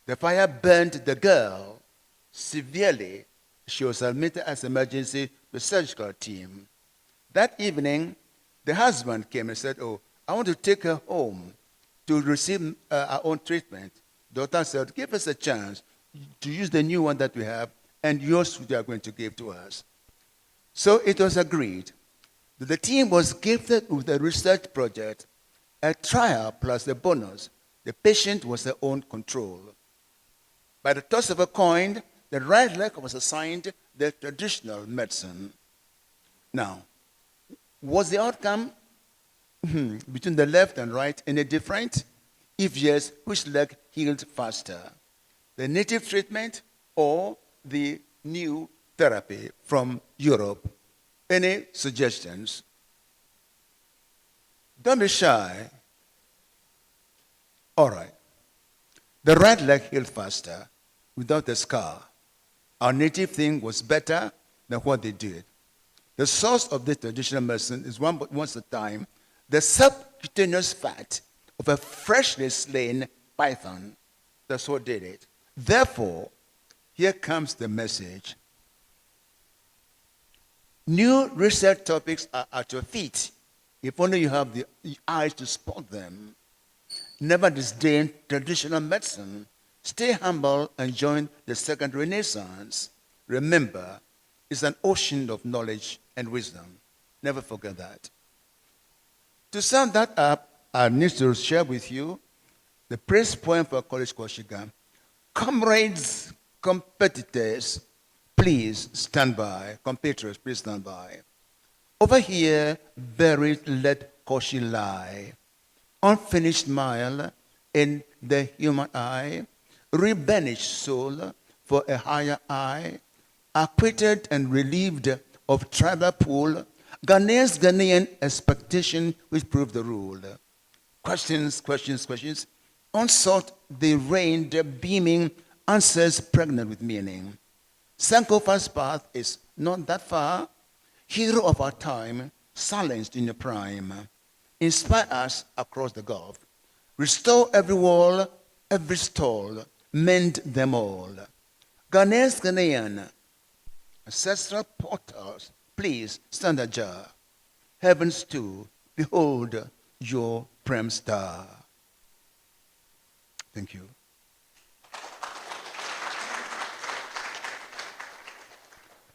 The fire burned the girl severely. She was admitted as emergency to the surgical team. That evening, the husband came and said, oh, I want to take her home to receive our own treatment. Doctor said, give us a chance to use the new one that we have and yours which you are going to give to us. So it was agreed that the team was gifted with a research project, a trial plus a bonus. The patient was their own control. By the toss of a coin, the right leg was assigned the traditional medicine. Now, was the outcome between the left and right any different? If yes, which leg healed faster? The native treatment or the new therapy from Europe? Any suggestions? Don't be shy. All right. The right leg healed faster without a scar. Our native thing was better than what they did. The source of this traditional medicine is once a time the subcutaneous fat of a freshly slain python. That's what did it. Therefore, here comes the message. New research topics are at your feet, if only you have the eyes to spot them. Never disdain traditional medicine. Stay humble and join the second renaissance. Remember, it's an ocean of knowledge and wisdom. Never forget that. To sum that up, I need to share with you the praise poem for College Koshiga. Comrades, competitors, please stand by. Compatriots, please stand by. Over here, buried, let caution lie. Unfinished mile in the human eye, rebanished soul for a higher eye, acquitted and relieved of tribal pool, Ghanaian expectation which proved the rule. Questions, questions, questions. Unsought they reigned, beaming, answers pregnant with meaning. Sankofa's path is not that far. Hero of our time, silenced in the prime. Inspire us across the gulf. Restore every wall, every stall, mend them all. Ghanaians, Ghanaian, ancestral portals, please stand ajar. Heavens too, behold your prime star. Thank you.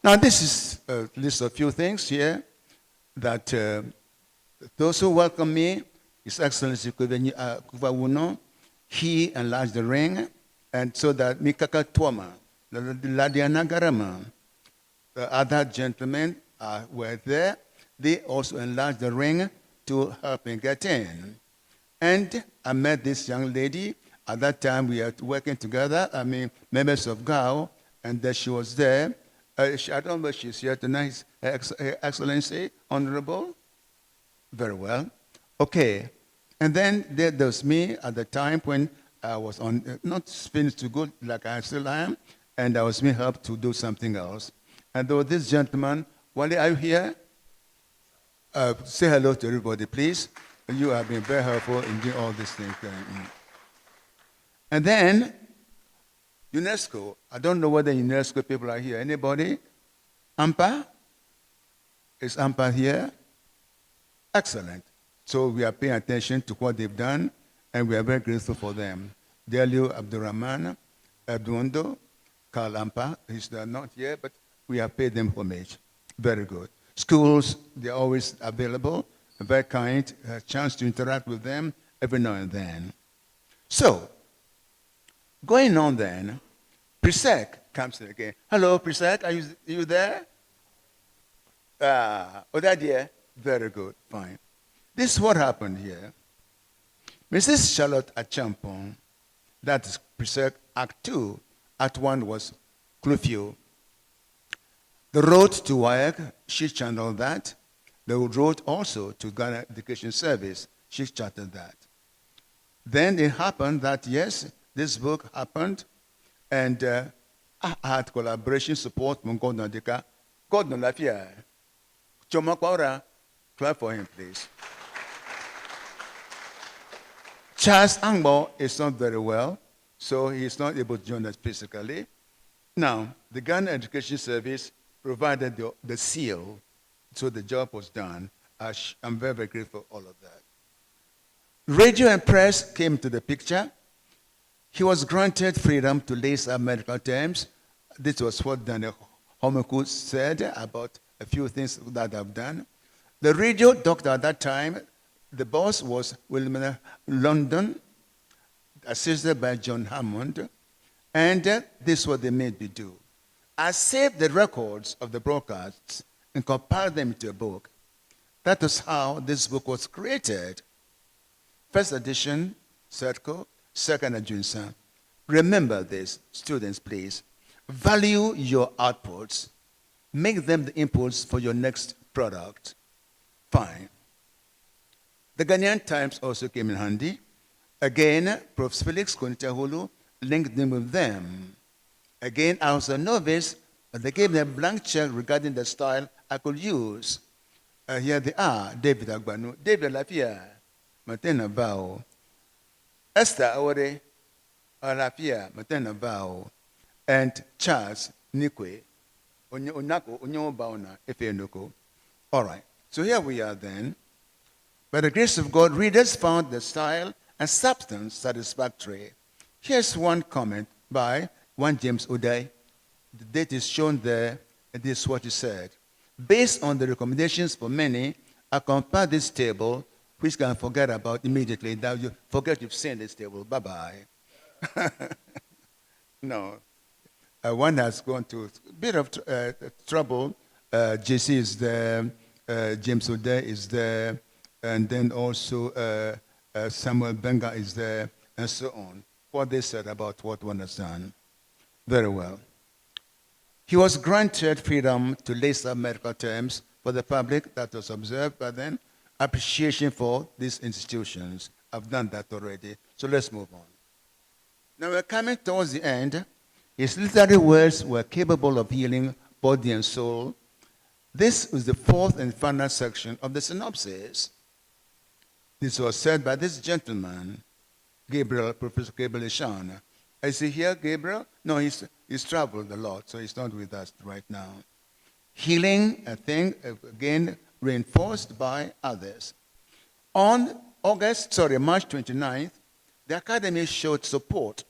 Now this is a list of few things here that those who welcome me, His Excellency Kuvawuno, he enlarged the ring, and so that Mikaka Tuama, Ladiana Garama, the other gentlemen were there. They also enlarged the ring to help me get in. And I met this young lady. At that time, we were working together, members of GAAS, and she was there. I don't know if she's here tonight. Her Excellency, Honorable. Very well. Okay. And then there was me at the time when I was on, not finished to go like I still am, and I was being helped to do something else. And there was this gentleman, Wale, are you here? Say hello to everybody, please. You have been very helpful in doing all these things. And then, UNESCO, I don't know whether UNESCO people are here. Anybody? AMPA? Is AMPA here? Excellent. So we are paying attention to what they've done, and we are very grateful for them. Delio Abdurrahman, Abdundo, Karl AMPA, he's not here, but we have paid them homage. Very good. Schools, they're always available, very kind, a chance to interact with them every now and then. So, going on then, PRCSEng comes in again. Hello, PRCSEng, are you there? Odadia, very good, fine. This is what happened here. Mrs. Charlotte Achampong, that is PRCSEng Act 2, Act 1 was Clufio. The road to WAEC, she channeled that. The road also to Ghana Education Service, she charted that. Then it happened that, yes, this book happened, and I had collaboration support from Gordon Dika. Gordon Lafia. Chomakwara, clap for him, please. Charles Angbo is not very well, so he's not able to join us physically. Now, the Ghana Education Service provided the seal, so the job was done. I'm very, very grateful for all of that. Radio and press came to the picture. He was granted freedom to lace up medical terms. This was what Daniel Homoku said about a few things that I've done. The radio doctor at that time, the boss was William London, assisted by John Hammond, and this is what they made me do. I saved the records of the broadcasts and compiled them into a book. That is how this book was created. First edition, Circle, second edition. Remember this, students, please. Value your outputs. Make them the inputs for your next product. Fine. The Ghanaian Times also came in handy. Again, Prof. Felix Konitahulu linked them with them. Again, I was a novice, but they gave me a blank check regarding the style I could use. Here they are, David Agbanu, David Lafia, Matena Bao, Esther Awore, Lafia, Matena Bao, and Charles Nikwe, Onako, Onyo Baona, Efenoko. All right, so here we are then. By the grace of God, readers found the style and substance satisfactory. Here's one comment by one James Uday. The date is shown there, and this is what he said. Based on the recommendations for many, I compare this table, which can forget about immediately. Now you forget you've seen this table. Bye-bye. No. One has gone to a bit of trouble. JC is there, James Uday is there, and then also Samuel Benga is there, and so on. What they said about what one has done. Very well. He was granted freedom to lace up medical terms for the public. That was observed by then. Appreciation for these institutions. I've done that already. So let's move on. Now we're coming towards the end. His literary words were capable of healing body and soul. This is the fourth and final section of the synopsis. This was said by this gentleman, Professor Gabriel Ishan, Is he here, Gabriel? No, he's traveled a lot, so he's not with us right now. Healing, I think, again, reinforced by others. On March 29th, the Academy showed support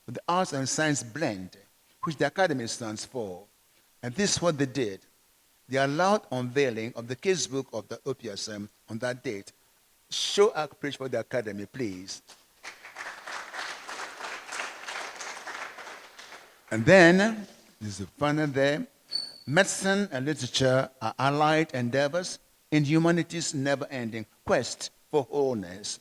for the Arts and Science blend, which the Academy stands for. And this is what they did. They allowed unveiling of the casebook of the OPSM on that date. Show appreciation for the Academy, please. And then, this is the final there, medicine and literature are allied endeavors in humanity's never-ending quest for wholeness.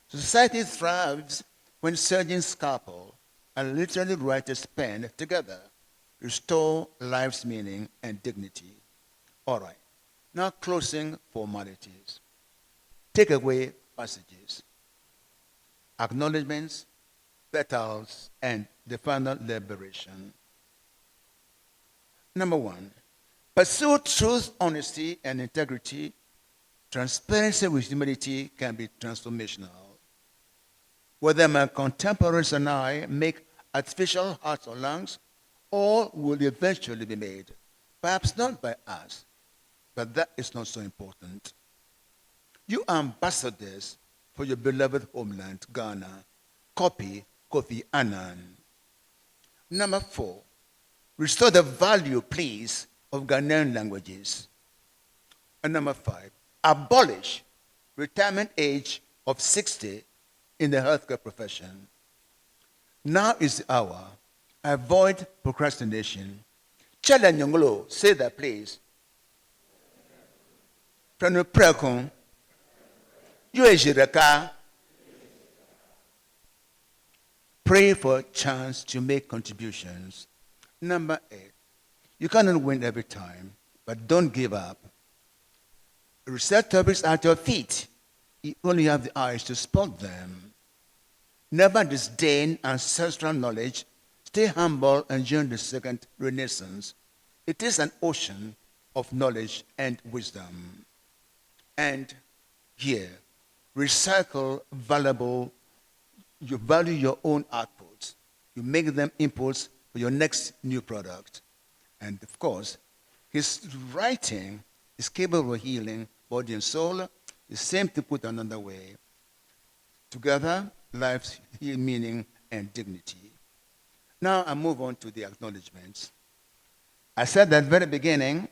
Society thrives when surgeons scalpel and literary writers pen together, restore life's meaning and dignity. All right, now closing formalities. Takeaway passages, acknowledgements, petals, and the final liberation. Number one, pursue truth, honesty, and integrity. Transparency with humility can be transformational. Whether my contemporaries and I make artificial hearts or lungs, all will eventually be made. Perhaps not by us, but that is not so important. You are ambassadors for your beloved homeland, Ghana. Copy Kofi Annan. Number four, restore the value, please, of Ghanaian languages. And number five, abolish retirement age of 60 in the healthcare profession. Now is the hour. Avoid procrastination. Challenge Nyongolo, say that, please. Pranu Prekon, Yuejireka. Pray for a chance to make contributions. Number 8, you cannot win every time, but don't give up. Research topics at your feet. You only have the eyes to spot them. Never disdain ancestral knowledge. Stay humble and join the second renaissance. It is an ocean of knowledge and wisdom. And here, recycle valuable. You value your own outputs. You make them inputs for your next new product. And of course, his writing is capable of healing body and soul. The same to put another way. Together, life's meaning and dignity. Now I move on to the acknowledgements. I said at the very beginning,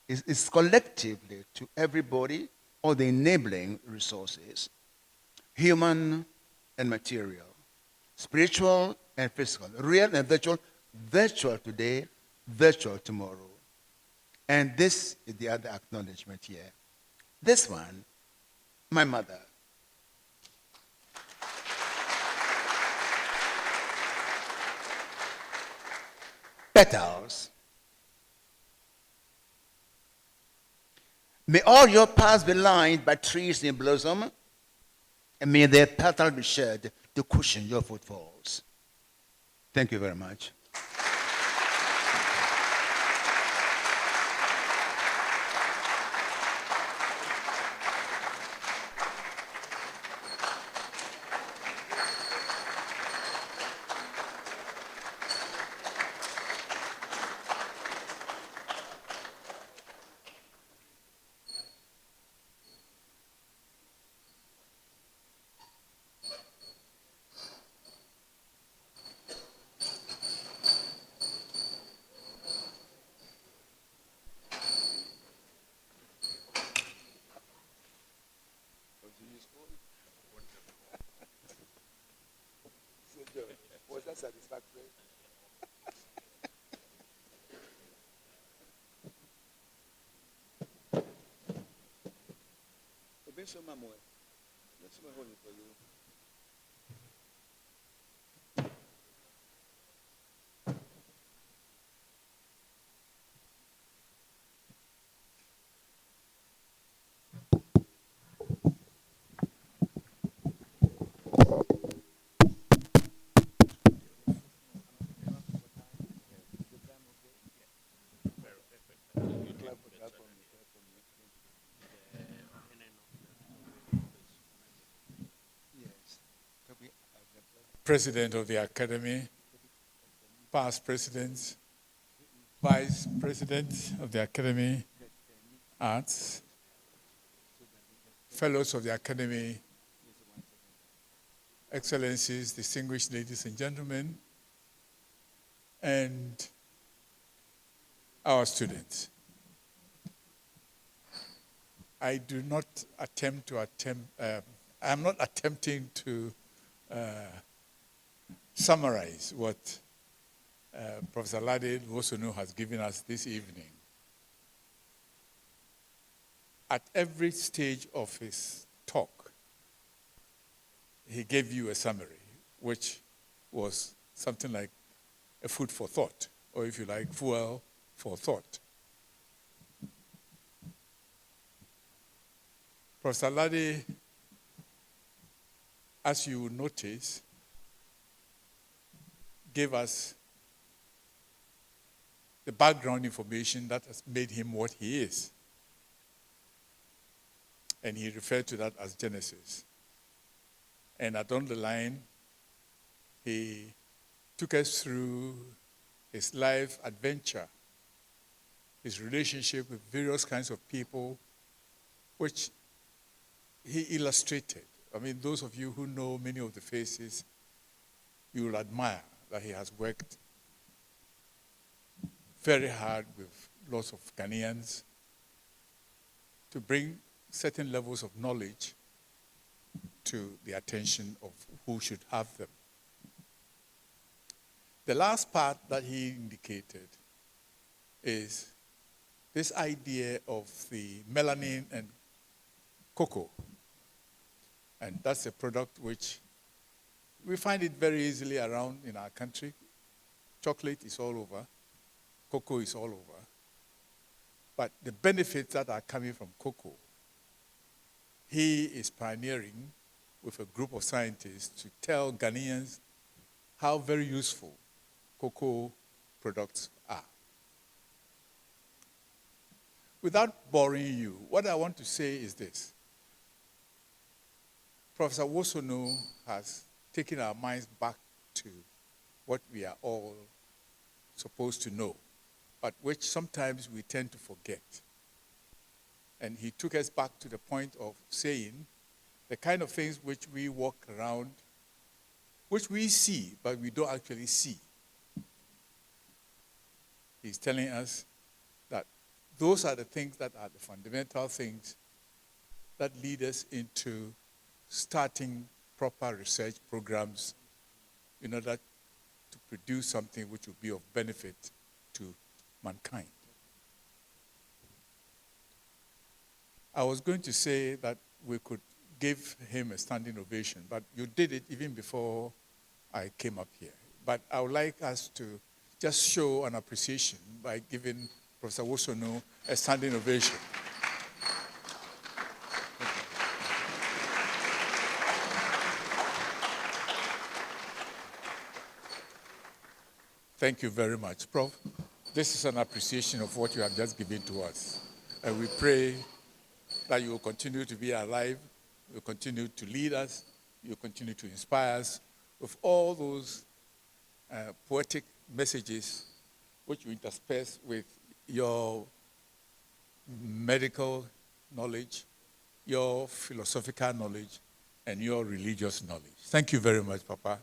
it's collectively to everybody all the enabling resources, human and material, spiritual and physical, real and virtual, virtual today, virtual tomorrow. And this is the other acknowledgement here. This one, my mother. Petals. May all your paths be lined by trees in blossom, and may their petals be shed to cushion your footfalls. Thank you very much. Was that satisfactory? For you. Yeah. President of the Academy, past presidents, Vice President of the Academy, Arts, Fellows of the Academy, Excellencies, distinguished ladies and gentlemen, and our students. I do not I'm not attempting to summarize what Professor Ladé Wosornu has given us this evening. At every stage of his talk, he gave you a summary, which was something like a food for thought, or if you like, fuel for thought. Professor Ladé, as you will notice, gave us the background information that has made him what he is. And he referred to that as Genesis. And along the line, he took us through his life adventure, his relationship with various kinds of people, which he illustrated. I mean, those of you who know many of the faces, you will admire that he has worked very hard with lots of Ghanaians to bring certain levels of knowledge to the attention of who should have them. The last part that he indicated is this idea of the melanin and cocoa. And that's a product which we find it very easily around in our country. Chocolate is all over. Cocoa is all over. But the benefits that are coming from cocoa, he is pioneering with a group of scientists to tell Ghanaians how very useful cocoa products are. Without boring you, what I want to say is this. Professor Wosornu has taken our minds back to what we are all supposed to know, but which sometimes we tend to forget. And he took us back to the point of saying the kind of things which we walk around, which we see, but we don't actually see. He's telling us that those are the things that are the fundamental things that lead us into starting proper research programs in order to produce something which will be of benefit to mankind. I was going to say that we could give him a standing ovation, but you did it even before I came up here. But I would like us to just show an appreciation by giving Professor Wosornu a standing ovation. Thank you very much, Prof. This is an appreciation of what you have just given to us. And we pray that you will continue to be alive, you will continue to lead us, you will continue to inspire us with all those poetic messages which you intersperse with your medical knowledge, your philosophical knowledge, and your religious knowledge. Thank you very much, Papa.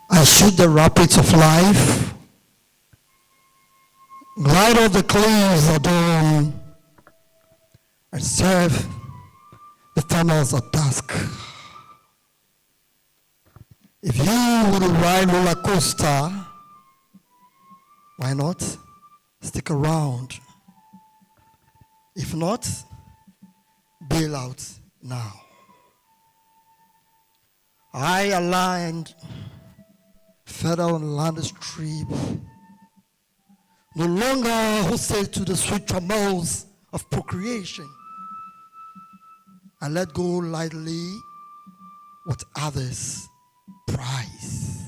I shoot the rapids of life, glide off the cliffs of dawn, and serve the tunnels of dusk. If you would ride roller coaster, why not stick around? If not, bail out now. I aligned federal land strip, no longer hosted to the sweet trammels of procreation. I let go lightly what others prize.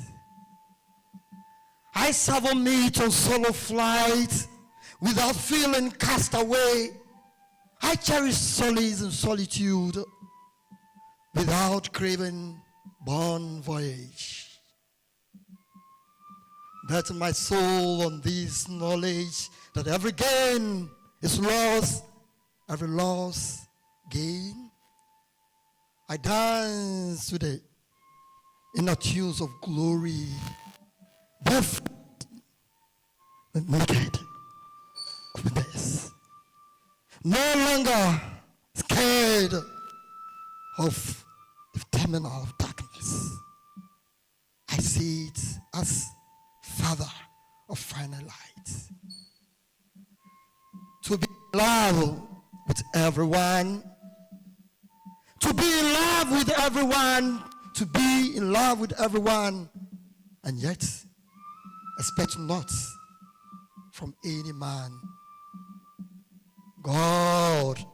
I savour meat on solo flight without feeling cast away. I cherish solace in solitude without craving bon voyage. Bet my soul on this knowledge that every gain is loss, every loss gain. I dance with the inner tunes of glory, barefoot and naked of this. No longer scared of the terminal of darkness. I see it as Father of final light. To be in love with everyone. To be in love with everyone. To be in love with everyone. And yet, expect not from any man. God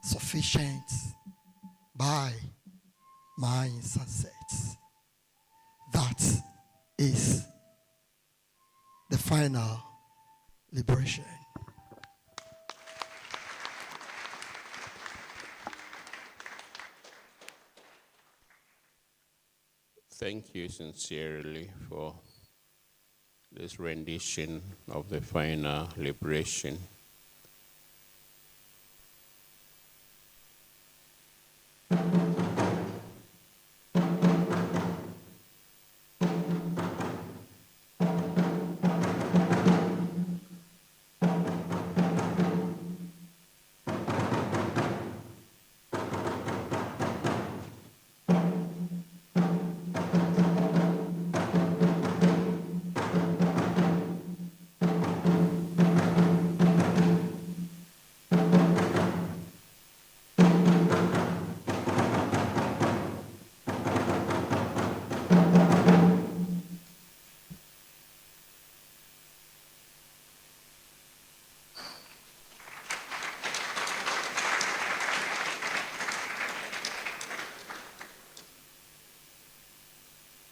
sufficient by my sunsets. That is the final liberation. Thank you sincerely for this rendition of the final liberation.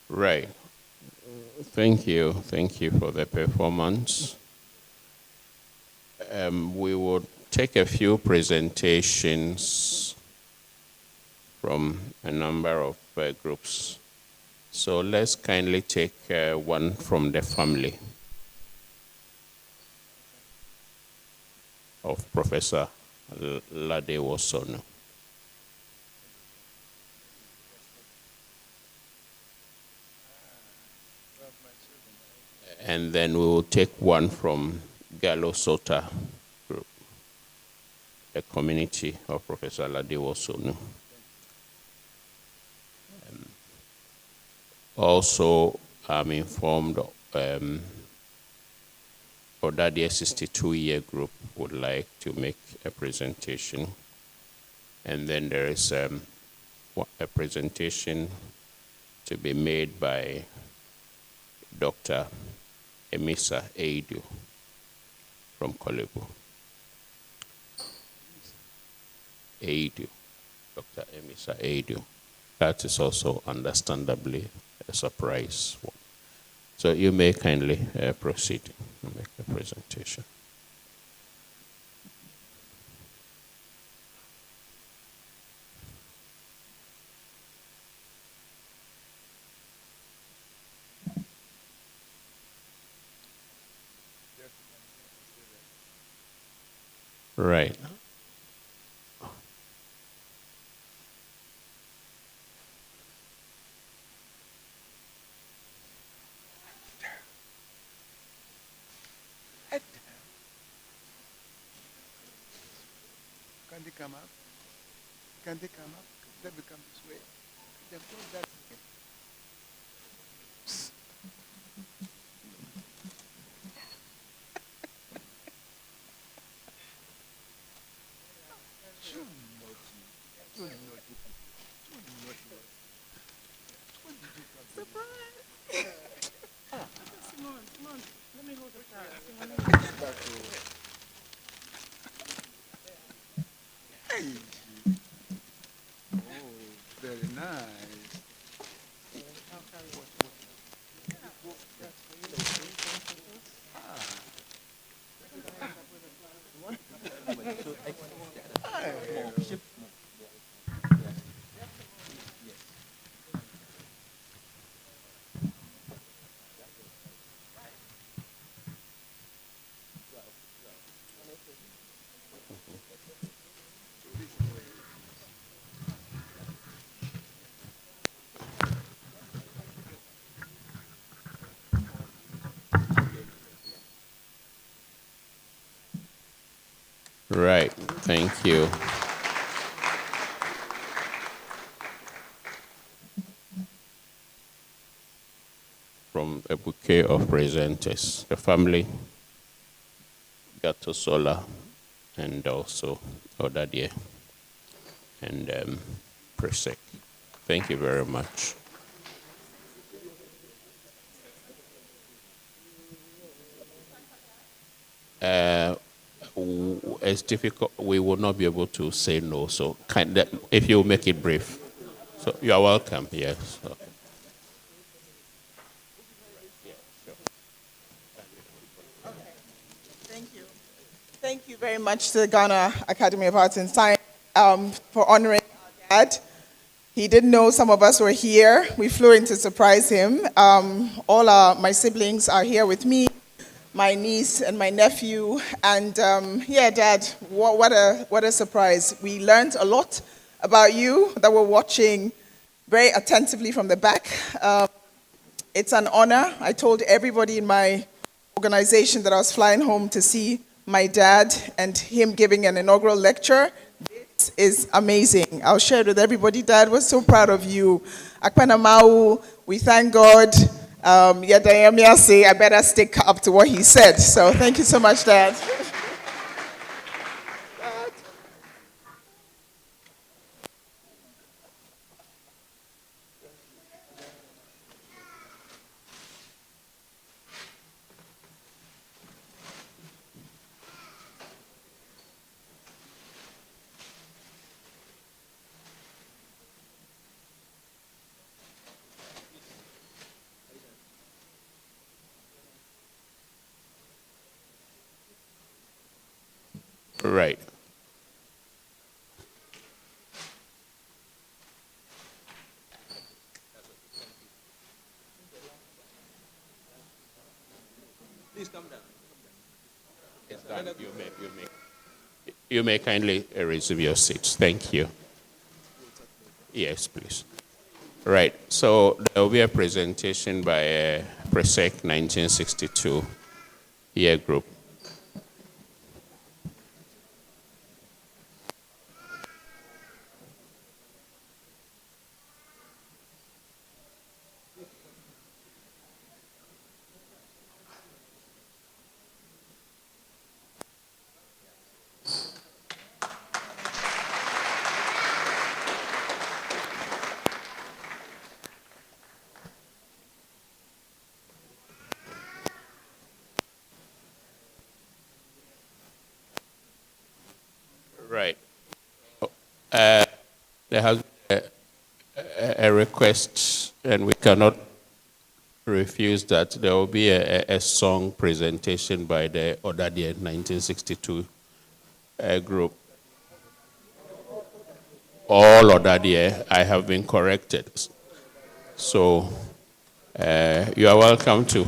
Right. Thank you. Thank you for the performance. We will take a few presentations from a number of groups. So let's kindly take one from the family of Professor Ladé Wosornu. And then we will take one from Galosota group, the community of Professor Ladé Wosornu. Also, I'm informed Odadie 62-year group would like to make a presentation. And then there is a presentation to be made by Dr. Emisa Eidu from Kolebu. Eidu, Dr. Emisa Eidu. That is also understandably a surprise one. So you may kindly proceed and make the presentation. Right. Can they come up? Can they come up? Let me come this way. They've done that. Surprise! Simone, let me hold the Hey. Oh, very nice. Right, thank you. From a bouquet of presenters, the family, Gatosola, and also Odadie, and Presec. Thank you very much. It's difficult. We will not be able to say no. So, if you make it brief. So, you are welcome. Yes. Okay. Thank you. Thank you very much to the Ghana Academy of Arts and Science for honoring our dad. He didn't know some of us were here. We flew in to surprise him. All my siblings are here with me, my niece and my nephew. And yeah, Dad, what a surprise. We learned a lot about you that were watching very attentively from the back. It's an honor. I told everybody in my organization that I was flying home to see my dad and him giving an inaugural lecture. This is amazing. I'll share it with everybody. Dad, we're so proud of you. Akpana Mau, we thank God. Yadayamia say I better stick up to what he said. So thank you so much, Dad. Right. Please come down. It's done. You may kindly resume your seats. Thank you. Yes, please. Right. So there will be a presentation by Prosthetic 1962 year group. Right. There has been a request, and we cannot refuse that. There will be a song presentation by the Odadie 1962 group. All Odadie, I have been corrected. So you are welcome to.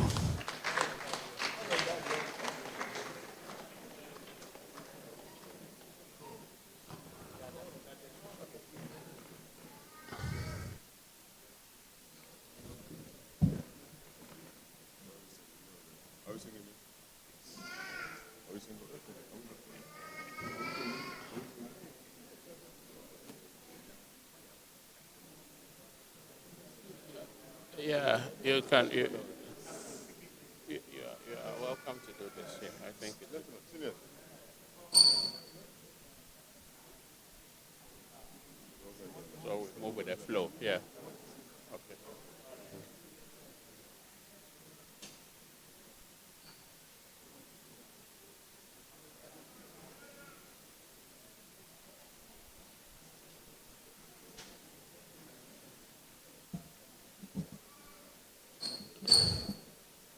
Yeah, you can. You are welcome to do this. Yeah, I think it's good. So we move with the flow. Yeah. Okay.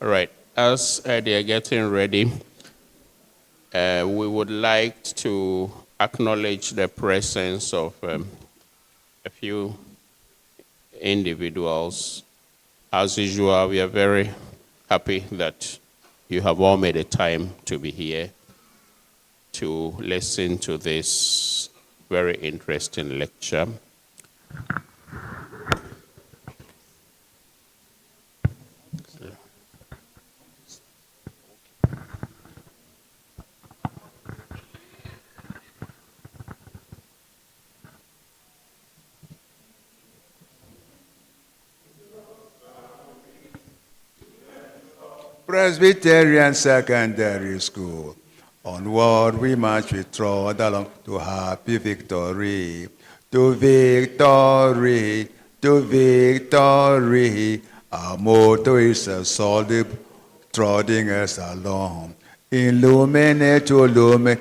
right. As they are getting ready, we would like to acknowledge the presence of a few individuals. As usual, we are very happy that you have all made a time to be here to listen to this very interesting lecture. Presbyterian Secondary School. Onward we march, we trod along to happy victory. To victory, to victory. Our motto is a solid, trotting us along. Illuminate to lumen,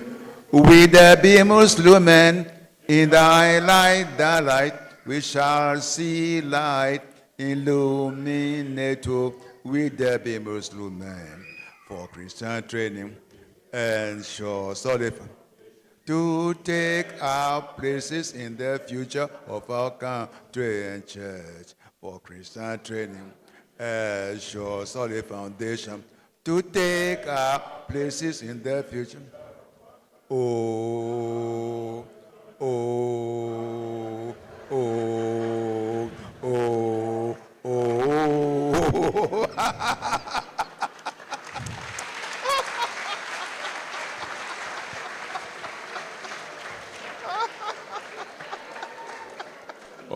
with the beamers lumen. In thy light, the light, we shall see light. Illuminate to with the beamers lumen for Christian training and sure solid to take our places in the future of our country and church for Christian training and sure solid foundation to take our places in the future. Oh, oh, oh, oh, oh.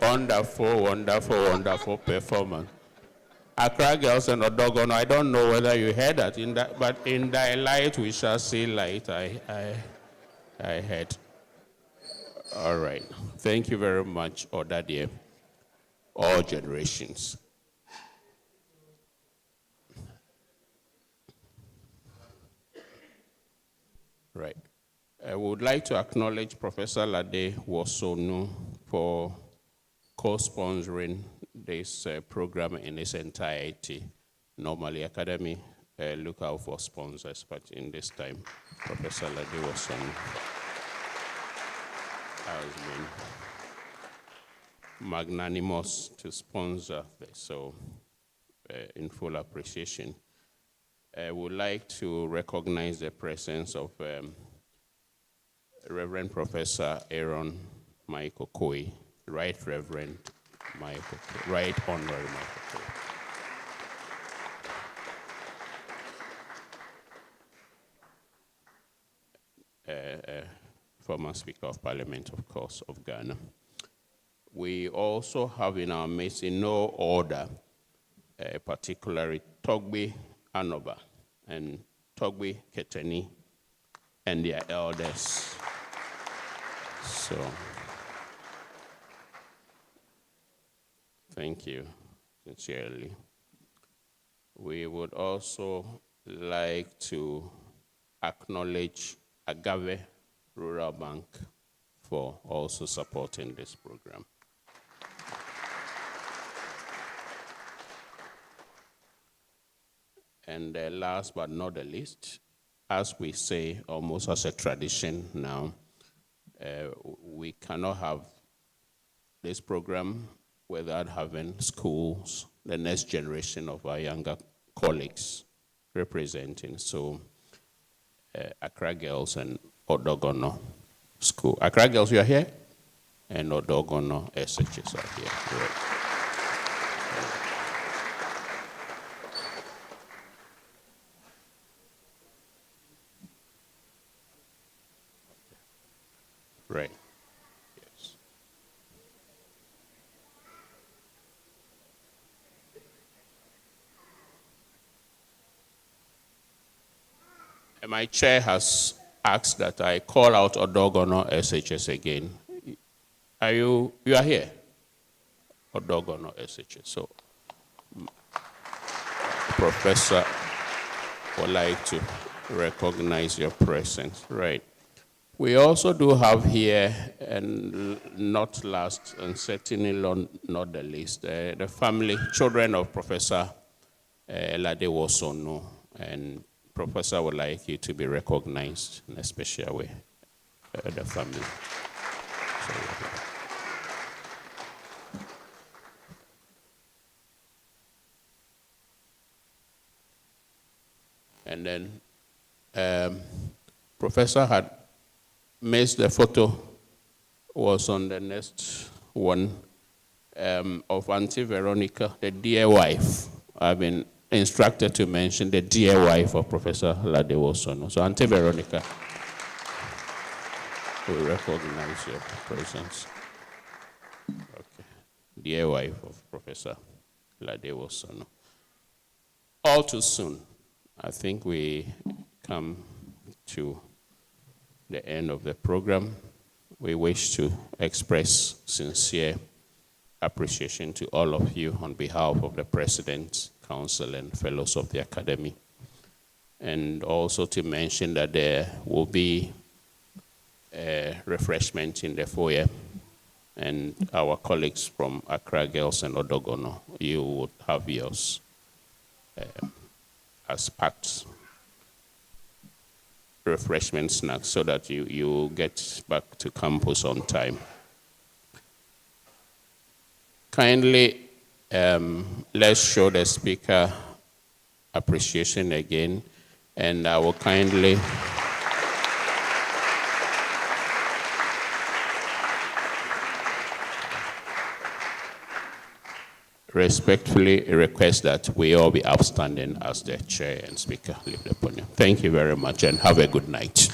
Wonderful, wonderful, wonderful performance. Accra girls and Odogono, I don't know whether you heard that, but in thy light we shall see light. I heard. All right. Thank you very much, Odadie. All generations. Right. I would like to acknowledge Professor Ladé Wosonu for co-sponsoring this program in its entirety. Normally, Academy look out for sponsors, but in this time, Professor Ladé Wosonu has been magnanimous to sponsor this, so in full appreciation. I would like to recognize the presence of Reverend Professor Aaron Michael Koi, Right Reverend Michael Koi, Right Honorary Michael Koi. Former Speaker of Parliament, of course, of Ghana. We also have in our midst, in no order, particularly Togbe Anoba and Togbe Keteni and their elders. So, thank you sincerely. We would also like to acknowledge Agave Rural Bank for also supporting this program. And last but not the least, as we say almost as a tradition now, we cannot have this program without having schools, the next generation of our younger colleagues representing. So Accra Girls and Odogono School. Accra Girls, you are here? And Odogono SHS are here. Right. Right. Yes. And my chair has asked that I call out Odogono SHS again. You are here? Odogono SHS. So, Professor would like to recognize your presence. Right. We also do have here, and not last, and certainly not the least, the family, children of Professor Lade Wosornu, and Professor would like you to be recognized in a special way, the family. And then Professor had missed the photo, was on the next one, of Auntie Veronica, the dear wife. I've been instructed to mention the dear wife of Professor Lade Wosornu. So Auntie Veronica, we recognize your presence. Okay. Dear wife of Professor Lade Wosornu. All too soon, I think we come to the end of the program. We wish to express sincere appreciation to all of you on behalf of the President, Council, and Fellows of the Academy. And also to mention that there will be a refreshment in the foyer, and our colleagues from Accra Girls and Odogono, you would have yours as packed refreshment snacks so that you get back to campus on time. Kindly, let's show the speaker appreciation again, and I will kindly respectfully request that we all be upstanding as the chair and speaker leave the podium. Thank you very much and have a good night.